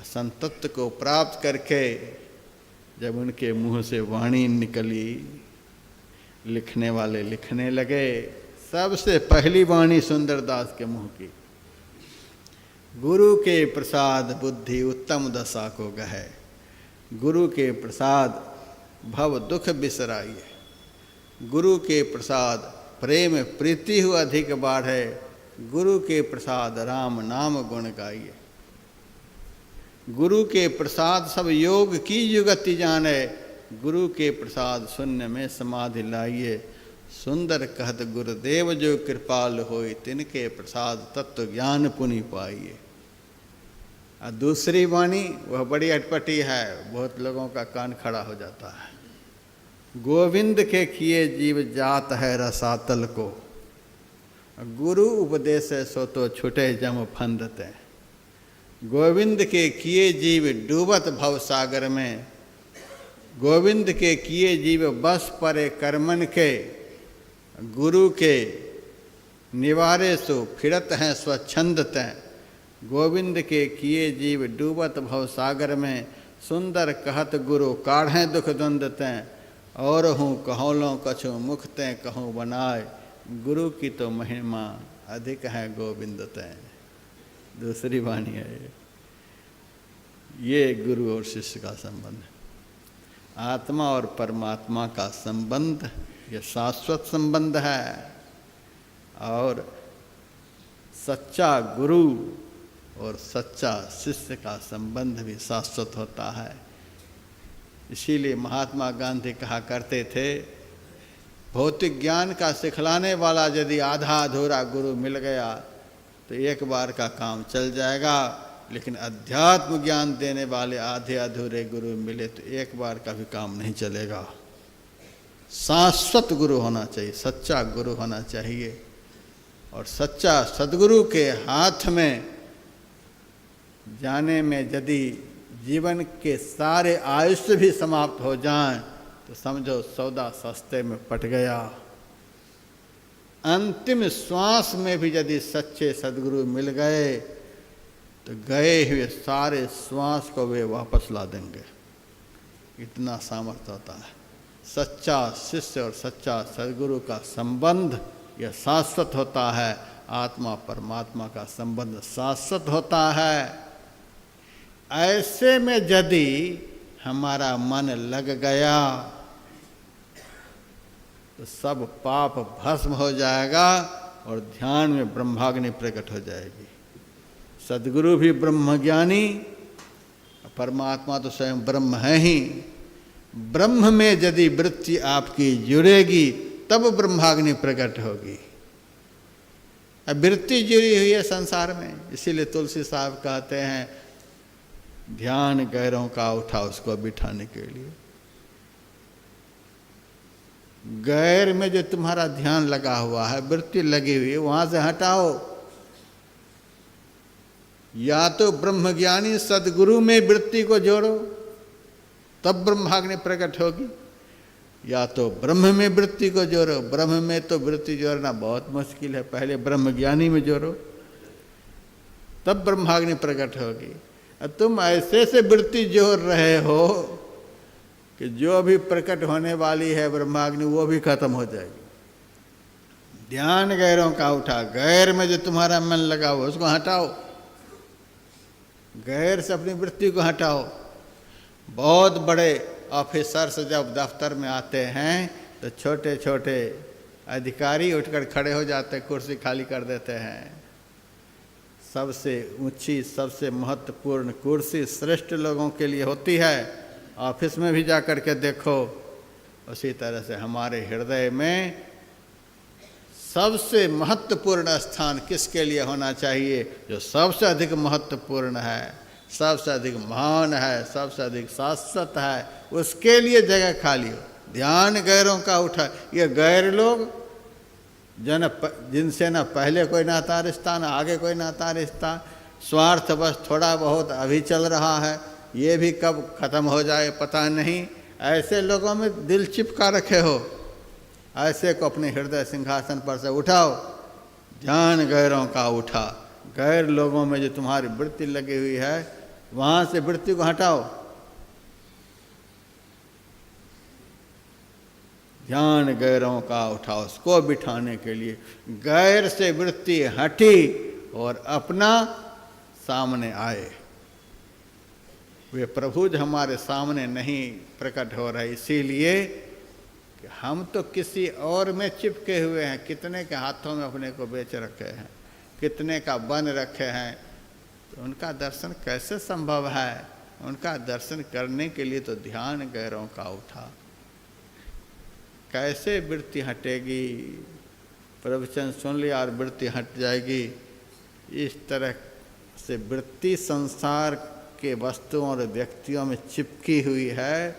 संतत्व को प्राप्त करके जब उनके मुंह से वाणी निकली, लिखने वाले लिखने लगे। सबसे पहली वाणी सुंदरदास के मुंह की, गुरु के प्रसाद बुद्धि उत्तम दशा को गहे, गुरु के प्रसाद भव दुख बिसराइए, गुरु के प्रसाद प्रेम प्रीति हो अधिक बाढ़े, गुरु के प्रसाद राम नाम गुण गाइए, गुरु के प्रसाद सब योग की युगति जाने, गुरु के प्रसाद शून्य में समाधि लाइए, सुंदर कहत गुरुदेव जो कृपाल होय, तिनके प्रसाद तत्व ज्ञान पुनि पाइए। और दूसरी वाणी वह बड़ी अटपटी है, बहुत लोगों का कान खड़ा हो जाता है। गोविंद के किए जीव जात है रसातल को, गुरु उपदेश सो तो छुटे जम फंदते। गोविंद के किए जीव डूबत भव सागर में, गोविंद के किए जीव बस परे कर्मन के, गुरु के निवारे सो फिरत हैं स्वच्छंदते। गोविंद के किए जीव डूबत भव सागर में, सुंदर कहत गुरु काढ़ें दुख द्वंदते। और हूँ कहोलों कछु मुखते कहूँ बनाए, गुरु की तो महिमा अधिक है गोविंदते। दूसरी वाणी है, ये गुरु और शिष्य का संबंध, आत्मा और परमात्मा का संबंध ये शाश्वत संबंध है। और सच्चा गुरु और सच्चा शिष्य का संबंध भी शाश्वत होता है। इसीलिए महात्मा गांधी कहा करते थे, भौतिक ज्ञान का सिखलाने वाला यदि आधा अधूरा गुरु मिल गया तो एक बार का काम चल जाएगा, लेकिन अध्यात्म ज्ञान देने वाले आधे अधूरे गुरु मिले तो एक बार का भी काम नहीं चलेगा। शाश्वत गुरु होना चाहिए, सच्चा गुरु होना चाहिए। और सच्चा सद्गुरु के हाथ में जाने में यदि जीवन के सारे आयुष्य भी समाप्त हो जाएं तो समझो सौदा सस्ते में पट गया। अंतिम श्वास में भी यदि सच्चे सद्गुरु मिल गए तो गए हुए सारे श्वास को वे वापस ला देंगे, इतना सामर्थ्य होता है। सच्चा शिष्य और सच्चा सद्गुरु का संबंध यह शाश्वत होता है, आत्मा परमात्मा का संबंध शाश्वत होता है। ऐसे में यदि हमारा मन लग गया तो सब पाप भस्म हो जाएगा और ध्यान में ब्रह्माग्नि प्रकट हो जाएगी। सद्गुरु भी ब्रह्मज्ञानी, परमात्मा तो स्वयं ब्रह्म है ही। ब्रह्म में यदि वृत्ति आपकी जुड़ेगी तब ब्रह्माग्नि प्रकट होगी। अब वृत्ति जुड़ी हुई है संसार में, इसीलिए तुलसी साहब कहते हैं ध्यान गैरों का उठा उसको बिठाने के लिए। गैर में जो तुम्हारा ध्यान लगा हुआ है, वृत्ति लगी हुई है, वहां से हटाओ। या तो ब्रह्मज्ञानी सद्गुरु में वृत्ति को जोड़ो तब ब्रह्माग्नि प्रकट होगी, या तो ब्रह्म में वृत्ति को जोड़ो। ब्रह्म में तो वृत्ति जोड़ना बहुत मुश्किल है, पहले ब्रह्मज्ञानी में जोड़ो तब ब्रह्माग्नि प्रकट होगी। तुम ऐसे से वृत्ति जोड़ रहे हो कि जो भी प्रकट होने वाली है ब्रह्माग्नि वो भी खत्म हो जाएगी। ध्यान गैरों का उठा, गैर में जो तुम्हारा मन लगा हो उसको हटाओ, गैर से अपनी वृत्ति को हटाओ। बहुत बड़े ऑफिसर्स जब दफ्तर में आते हैं तो छोटे छोटे अधिकारी उठकर खड़े हो जाते, कुर्सी खाली कर देते हैं। सबसे ऊंची सबसे महत्वपूर्ण कुर्सी श्रेष्ठ लोगों के लिए होती है। ऑफिस में भी जा कर के देखो, उसी तरह से हमारे हृदय में सबसे महत्वपूर्ण स्थान किसके लिए होना चाहिए? जो सबसे अधिक महत्वपूर्ण है, सबसे अधिक महान है, सबसे अधिक शाश्वत है, उसके लिए जगह खाली हो। ध्यान गैरों का उठा। ये गैर लोग जिनसे ना पहले कोई नाता रिश्ता ना आगे कोई नाता रिश्ता, स्वार्थ बस थोड़ा बहुत अभी चल रहा है, ये भी कब खत्म हो जाए पता नहीं। ऐसे लोगों में दिल चिपका रखे हो, ऐसे को अपने हृदय सिंहासन पर से उठाओ। ध्यान गैरों का उठा, गैर लोगों में जो तुम्हारी वृत्ति लगी हुई है वहां से वृत्ति को हटाओ। ध्यान गैरों का उठाओ, उसको बिठाने के लिए गैर से वृत्ति हटी और अपना सामने आए। वे प्रभु जो हमारे सामने नहीं प्रकट हो रहे, इसीलिए कि हम तो किसी और में चिपके हुए हैं। कितने के हाथों में अपने को बेच रखे हैं, कितने का बन रखे हैं, तो उनका दर्शन कैसे संभव है? उनका दर्शन करने के लिए तो ध्यान गैरों का उठा। कैसे वृत्ति हटेगी? प्रवचन सुन लिया और वृत्ति हट जाएगी? इस तरह से वृत्ति संसार के वस्तुओं और व्यक्तियों में चिपकी हुई है,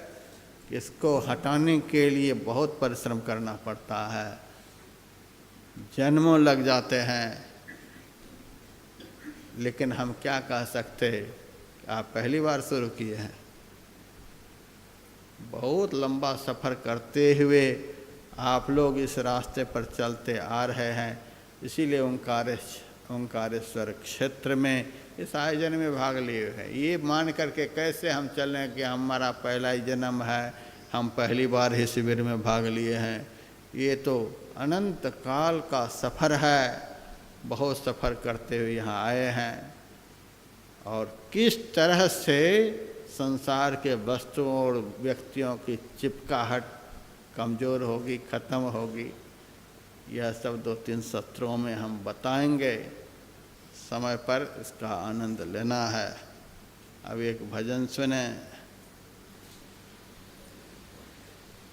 इसको हटाने के लिए बहुत परिश्रम करना पड़ता है, जन्मों लग जाते हैं। लेकिन हम क्या कह सकते, आप पहली बार शुरू किए हैं। बहुत लंबा सफ़र करते हुए आप लोग इस रास्ते पर चलते आ रहे हैं। इसीलिए ओंकारेश्वर क्षेत्र में इस आयोजन में भाग लिए हैं। ये मान करके कैसे हम चलें कि हमारा पहला ही जन्म है, हम पहली बार ही शिविर में भाग लिए हैं। ये तो अनंत काल का सफ़र है। बहुत सफ़र करते हुए यहाँ आए हैं और किस तरह से संसार के वस्तुओं और व्यक्तियों की चिपकाहट कमज़ोर होगी, ख़त्म होगी, यह सब 2-3 सत्रों में हम बताएंगे। समय पर इसका आनंद लेना है। अब एक भजन सुने,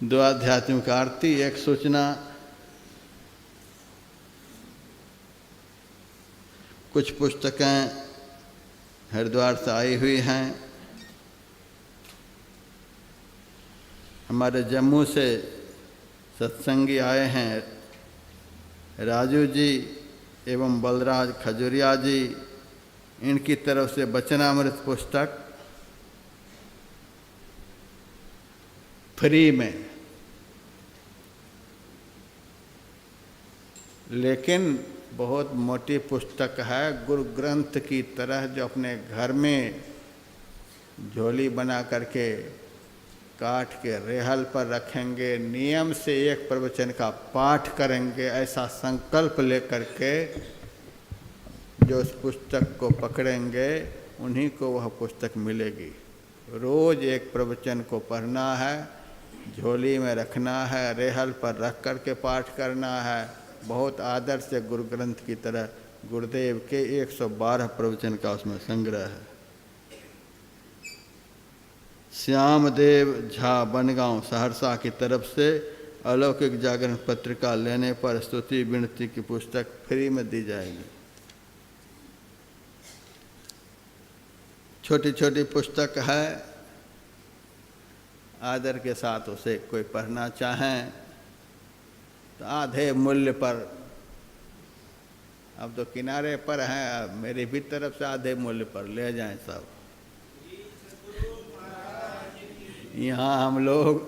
2 आध्यात्मिक आरती, 1 सूचना। कुछ पुस्तकें हरिद्वार से आई हुई हैं। हमारे जम्मू से सत्संगी आए हैं, राजू जी एवं बलराज खजुरिया जी। इनकी तरफ से वचनामृत पुस्तक फ्री में, लेकिन बहुत मोटी पुस्तक है, गुरु ग्रंथ की तरह, जो अपने घर में झोली बना करके काट के रेहल पर रखेंगे, नियम से एक प्रवचन का पाठ करेंगे, ऐसा संकल्प लेकर के जो उस पुस्तक को पकड़ेंगे उन्हीं को वह पुस्तक मिलेगी। रोज़ एक प्रवचन को पढ़ना है, झोली में रखना है, रेहल पर रख कर के पाठ करना है। बहुत आदर से गुरु ग्रंथ की तरह गुरुदेव के 112 प्रवचन का उसमें संग्रह है। श्यामदेव झा बनगांव सहरसा की तरफ से अलौकिक जागरण पत्रिका लेने पर स्तुति विनती की पुस्तक फ्री में दी जाएगी। छोटी छोटी पुस्तक है, आदर के साथ उसे कोई पढ़ना चाहें तो आधे मूल्य पर, अब तो किनारे पर हैं, अब मेरी भी तरफ से आधे मूल्य पर ले जाएं सब। यहाँ हम लोग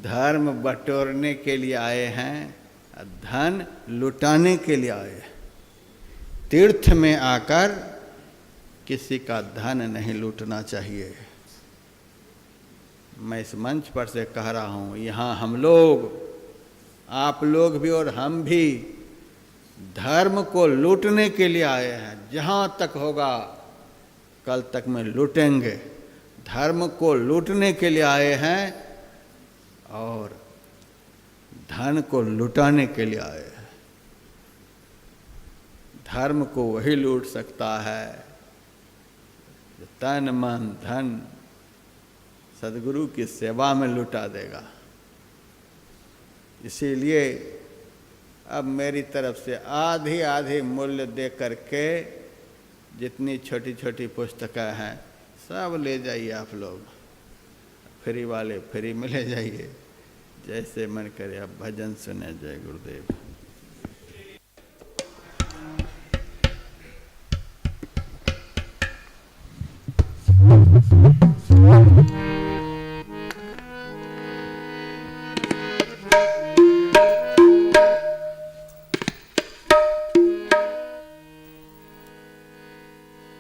धर्म बटोरने के लिए आए हैं, धन लुटाने के लिए आए हैं। तीर्थ में आकर किसी का धन नहीं लूटना चाहिए। मैं इस मंच पर से कह रहा हूँ, यहाँ हम लोग, आप लोग भी और हम भी धर्म को लूटने के लिए आए हैं। जहाँ तक होगा कल तक में लूटेंगे। धर्म को लूटने के लिए आए हैं और धन को लुटाने के लिए आए हैं। धर्म को वही लूट सकता है जो तन मन धन सद्गुरु की सेवा में लुटा देगा। इसीलिए अब मेरी तरफ से आधी आधी मूल्य दे करके जितनी छोटी छोटी पुस्तकें हैं सब ले जाइए। आप लोग फ्री वाले फ्री में ले जाइए, जैसे मन करे। अब भजन सुने। जय गुरुदेव।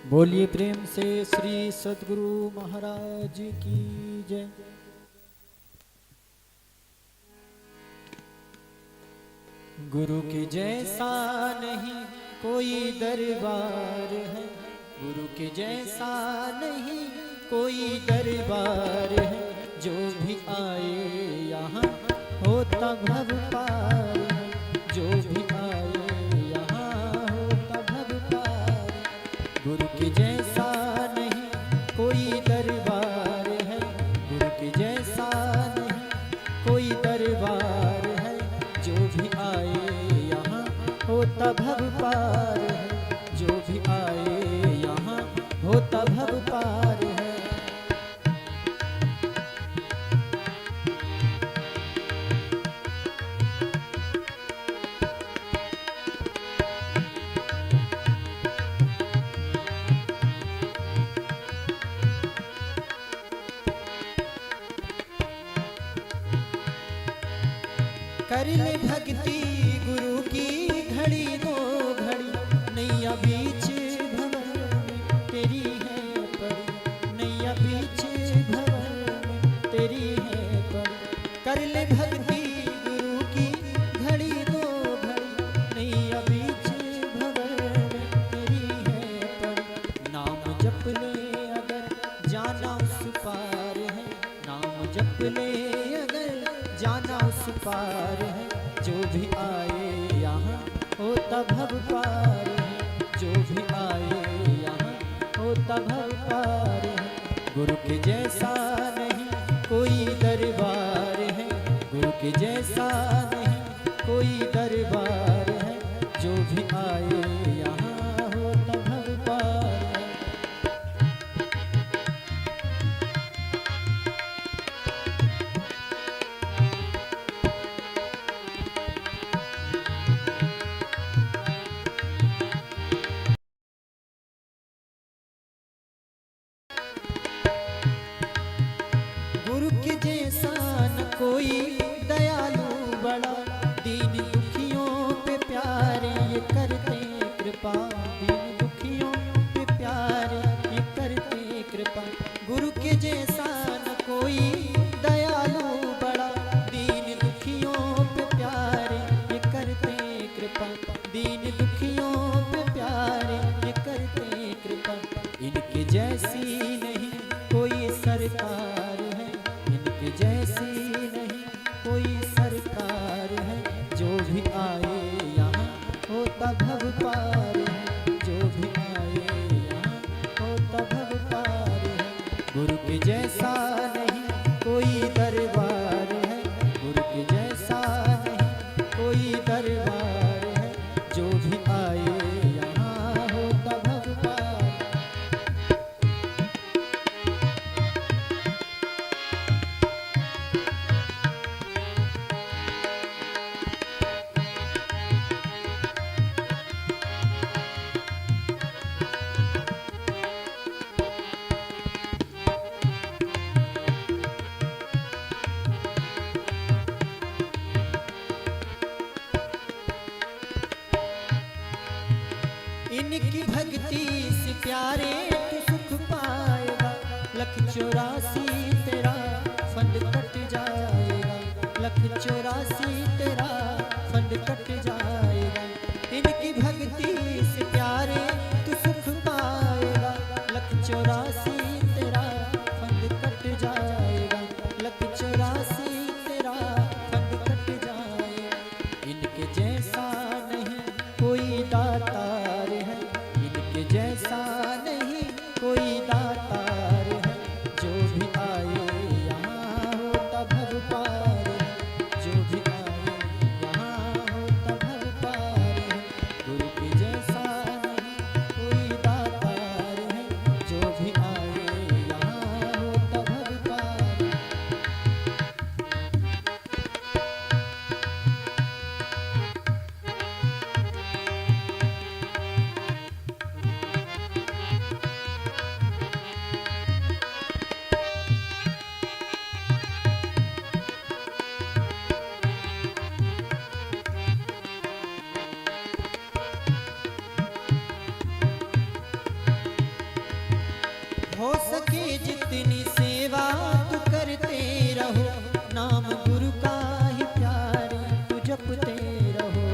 बोलिए प्रेम से श्री सद्गुरु महाराज की जय। गुरु के जैसा नहीं कोई दरबार है, गुरु के जैसा नहीं कोई दरबार है। जो भी आए यहाँ होता भव पार है, जो भी आए यहाँ होता भव पार। गुरु के जैसा नहीं कोई दरबार है, गुरु के जैसा नहीं कोई दरबार है। जो भी आए यहाँ होता भव पार है, जो भी आए यहाँ होता भव पार है। कर ले भक्ति गुरु की घड़ी दो घड़ी, नैया बीच भंवर में तेरी है पड़ी, नैया बीच भंवर में तेरी है पड़ी। कर ले भक्ति गुरु की घड़ी दो घड़ी, नैया बीच भंवर में तेरी है पड़ी। नाम जप ले अगर जाना उस पार है, नाम जप ले अगर जाना उस पार है। जो भी आए यहाँ होता भव पार है, जो भी आए यहाँ होता भव पार है। गुरु के जैसा नहीं कोई दरबार है, गुरु के जैसा नहीं कोई दरबार है। जो भी आए यहाँ होता भव पार है। गुरु के जैसा न कोई दयालु बड़ा, दीन दुखियों पे प्यारे ये करते कृपा, दीन दुखियों पे प्यारे ये करते कृपा। गुरु के जैसा न कोई दयालु बड़ा, दीन दुखियों पे प्यारे ये करते कृपा, दीन दुखियों पे प्यारे ये करते कृपा। इनके जैसी नहीं कोई सरकार है, इनके जैसी नहीं कोई सरकार है। जो भी आए यहाँ होता भव पार है, जो भी आए यहाँ होता भव पार है। गुरु के जैसा नहीं कोई दरबार है, गुरु के जैसा नहीं कोई दरबार है। जो भी आए यहाँ होता भव पार। इनकी भक्ति से प्यारे तू सुख पाएगा, लख 84 तेरा फंड कट जाएगा, लख 84 तेरा फंड कट जाएगा। इनकी भक्ति से प्यारे तू सुख पाएगा, लख 84 तेरा फंड कट जाएगा, लख 84 तेरा फंड कट जाएगा। इनके जैसा नहीं कोई दातार है, इनके जैसा नहीं कोई दातार है। जो भी आए यहाँ होता भव पार है, जो भी आए यहाँ होता भव पार है। गुरु के जैसा नहीं कोई दातार है, जो भी आए हो सके जितनी सेवा तू करते रहो, नाम गुरु का ही प्यारे तू जपते रहो।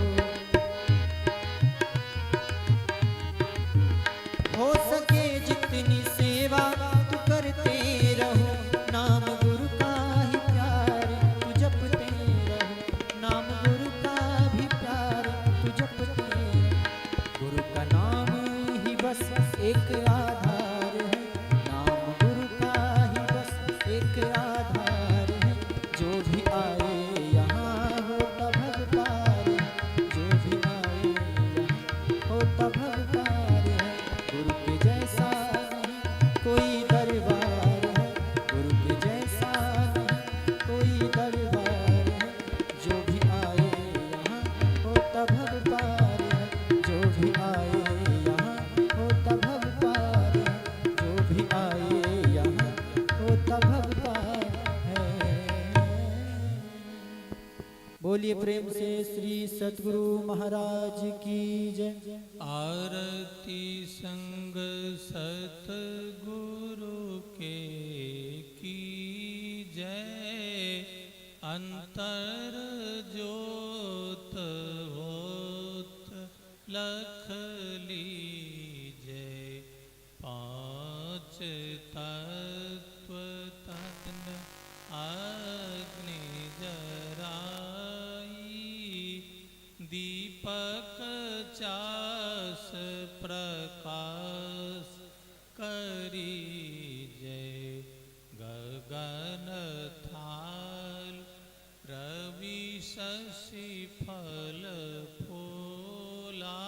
हो सके जितनी सेवा तू करते रहो, नाम गुरु का ही प्यारे तू जपते रहो, नाम गुरु का भी प्यारे तू जपते रहो। गुरु का नाम ही बस एक आधार है, नाम गुरु का ही बस एक आधार है। जो भी आए यहाँ होता भगवान है, जो भी आए यहाँ होता भगवान है। गुरु के जैसा नहीं कोई दरबार है, गुरु के जैसा नहीं कोई दरबार है। जो भी आए यहाँ होता भगवान है, जो भी आए यहाँ होता भगवान है, जो भी आए यहाँ होता भगवान है। बोलिए प्रेम से श्री सतगुरु महाराज की जय। आरती संग सतगुरु के की जय। अंतर जोत होत लख लीजय। पांच तत्व तन अग्नि जराई। दीपक चास प्रकाश करी जय। गगन थाल रवि शशि फल फूला।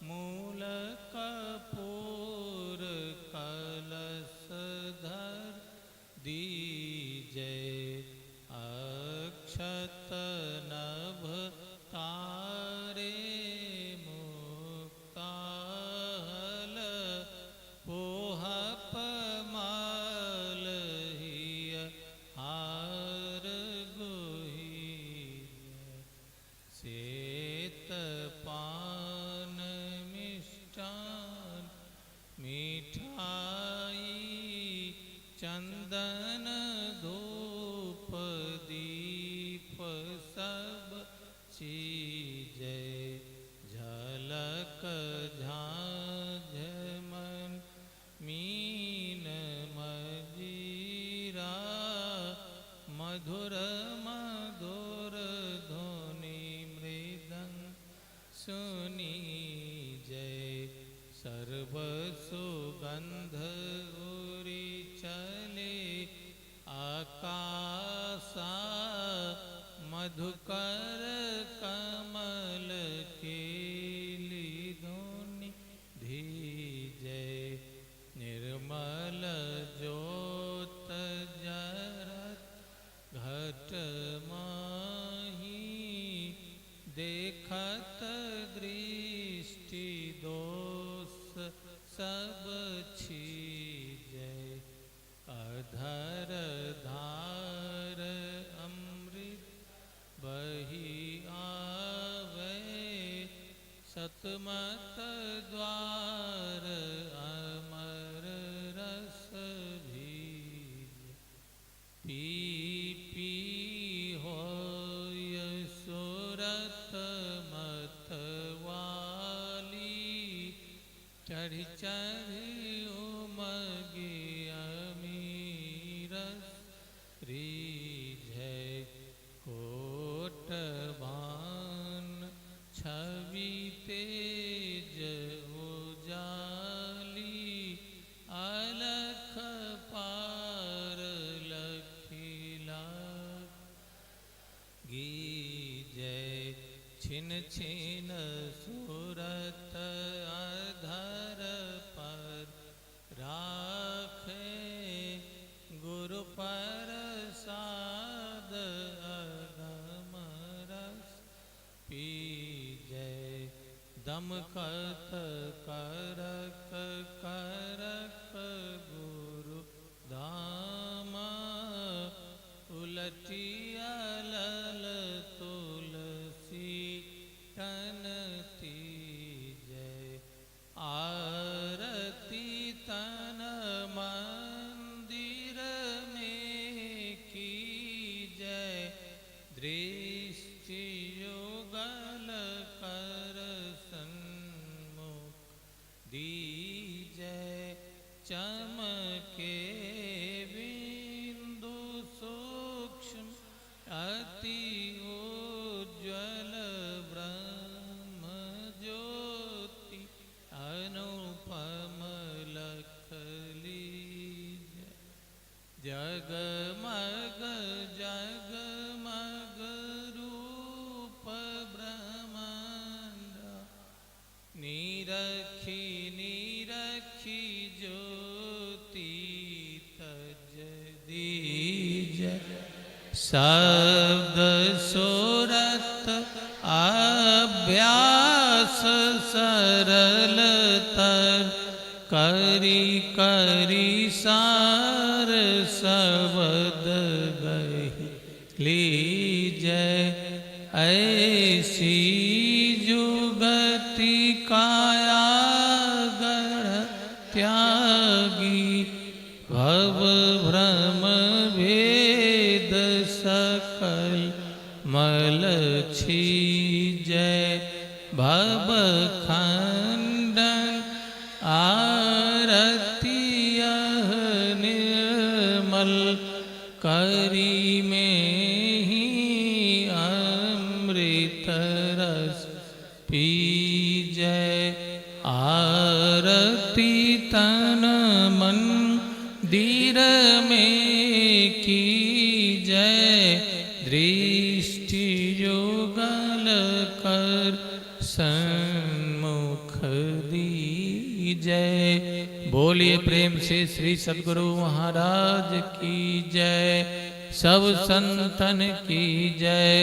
मूल कपूर कलश धर दीजय। अक्षत नभ तारे मुक्ताहल। पोहप माल हिय हार गुही। श्वेत पान मिष्टान मिठाई। चंदन धूप दीप सब चीजय। झलक झांझ मन मीन मजीरा। मधुर मधुर ध्वनि मृदंग सुनी जय। सर्व सुगंध उरी चले आकाशा। मधुकर कमल केली धुनि धीजय। निर्मल ज्योत जरत घट माही। देखत दृष्टि दोष सब छीजय। अधर धार अमृत बही आवे। सतमत द्वार अमर रस भीज। पी पी होय सुरत मत वाली। चढ़ी चढ़ी उमगे अमीरस रीझय। कोट भान छवि तेज उजाली। अलख पार लखीला गीजय। छिन छिन सूरत अधर पर राखे। गुरु प्रसाद अगम रस पीजय। दमकत करक करक गुरु धामा। उलटिया लल तुलसी तन तीजय। आरती तन चमके बिंदु सूक्ष्म अति उज्ज्वल ब्रह्म ज्योति अनुपम लख लीज जगमग जगमग रूप ब्रह्मांड निरखी निरखी ज्योति तज दीज शब्द सुरत अभ्यास सरलतर करी करी सार शब्द गही लीजय ऐसी जुगति काया गढ़ त्यागी भव भ्रम भेद सकल मल छीजय भव खंडन आरती यह निर्मल करी में ही अमृत रस पीजय आरती तन मन दीर में की जय दृष्टि युगल कर सन्मुख दीजय। बोलिए प्रेम से श्री सद्गुरु महाराज की जय। सब संतन की जय।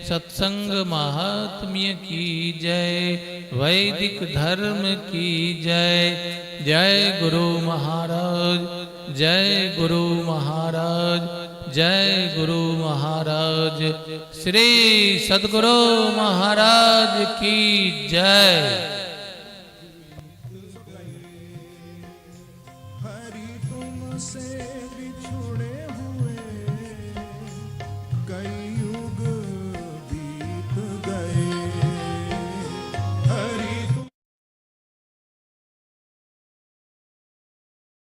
सत्संग महात्म्य की जय। वैदिक धर्म की जय। जय गुरु महाराज, जय गुरु महाराज, जय गुरु महाराज। श्री सद्गुरु महाराज की जय। हरि तुमसे बिछुड़े हुए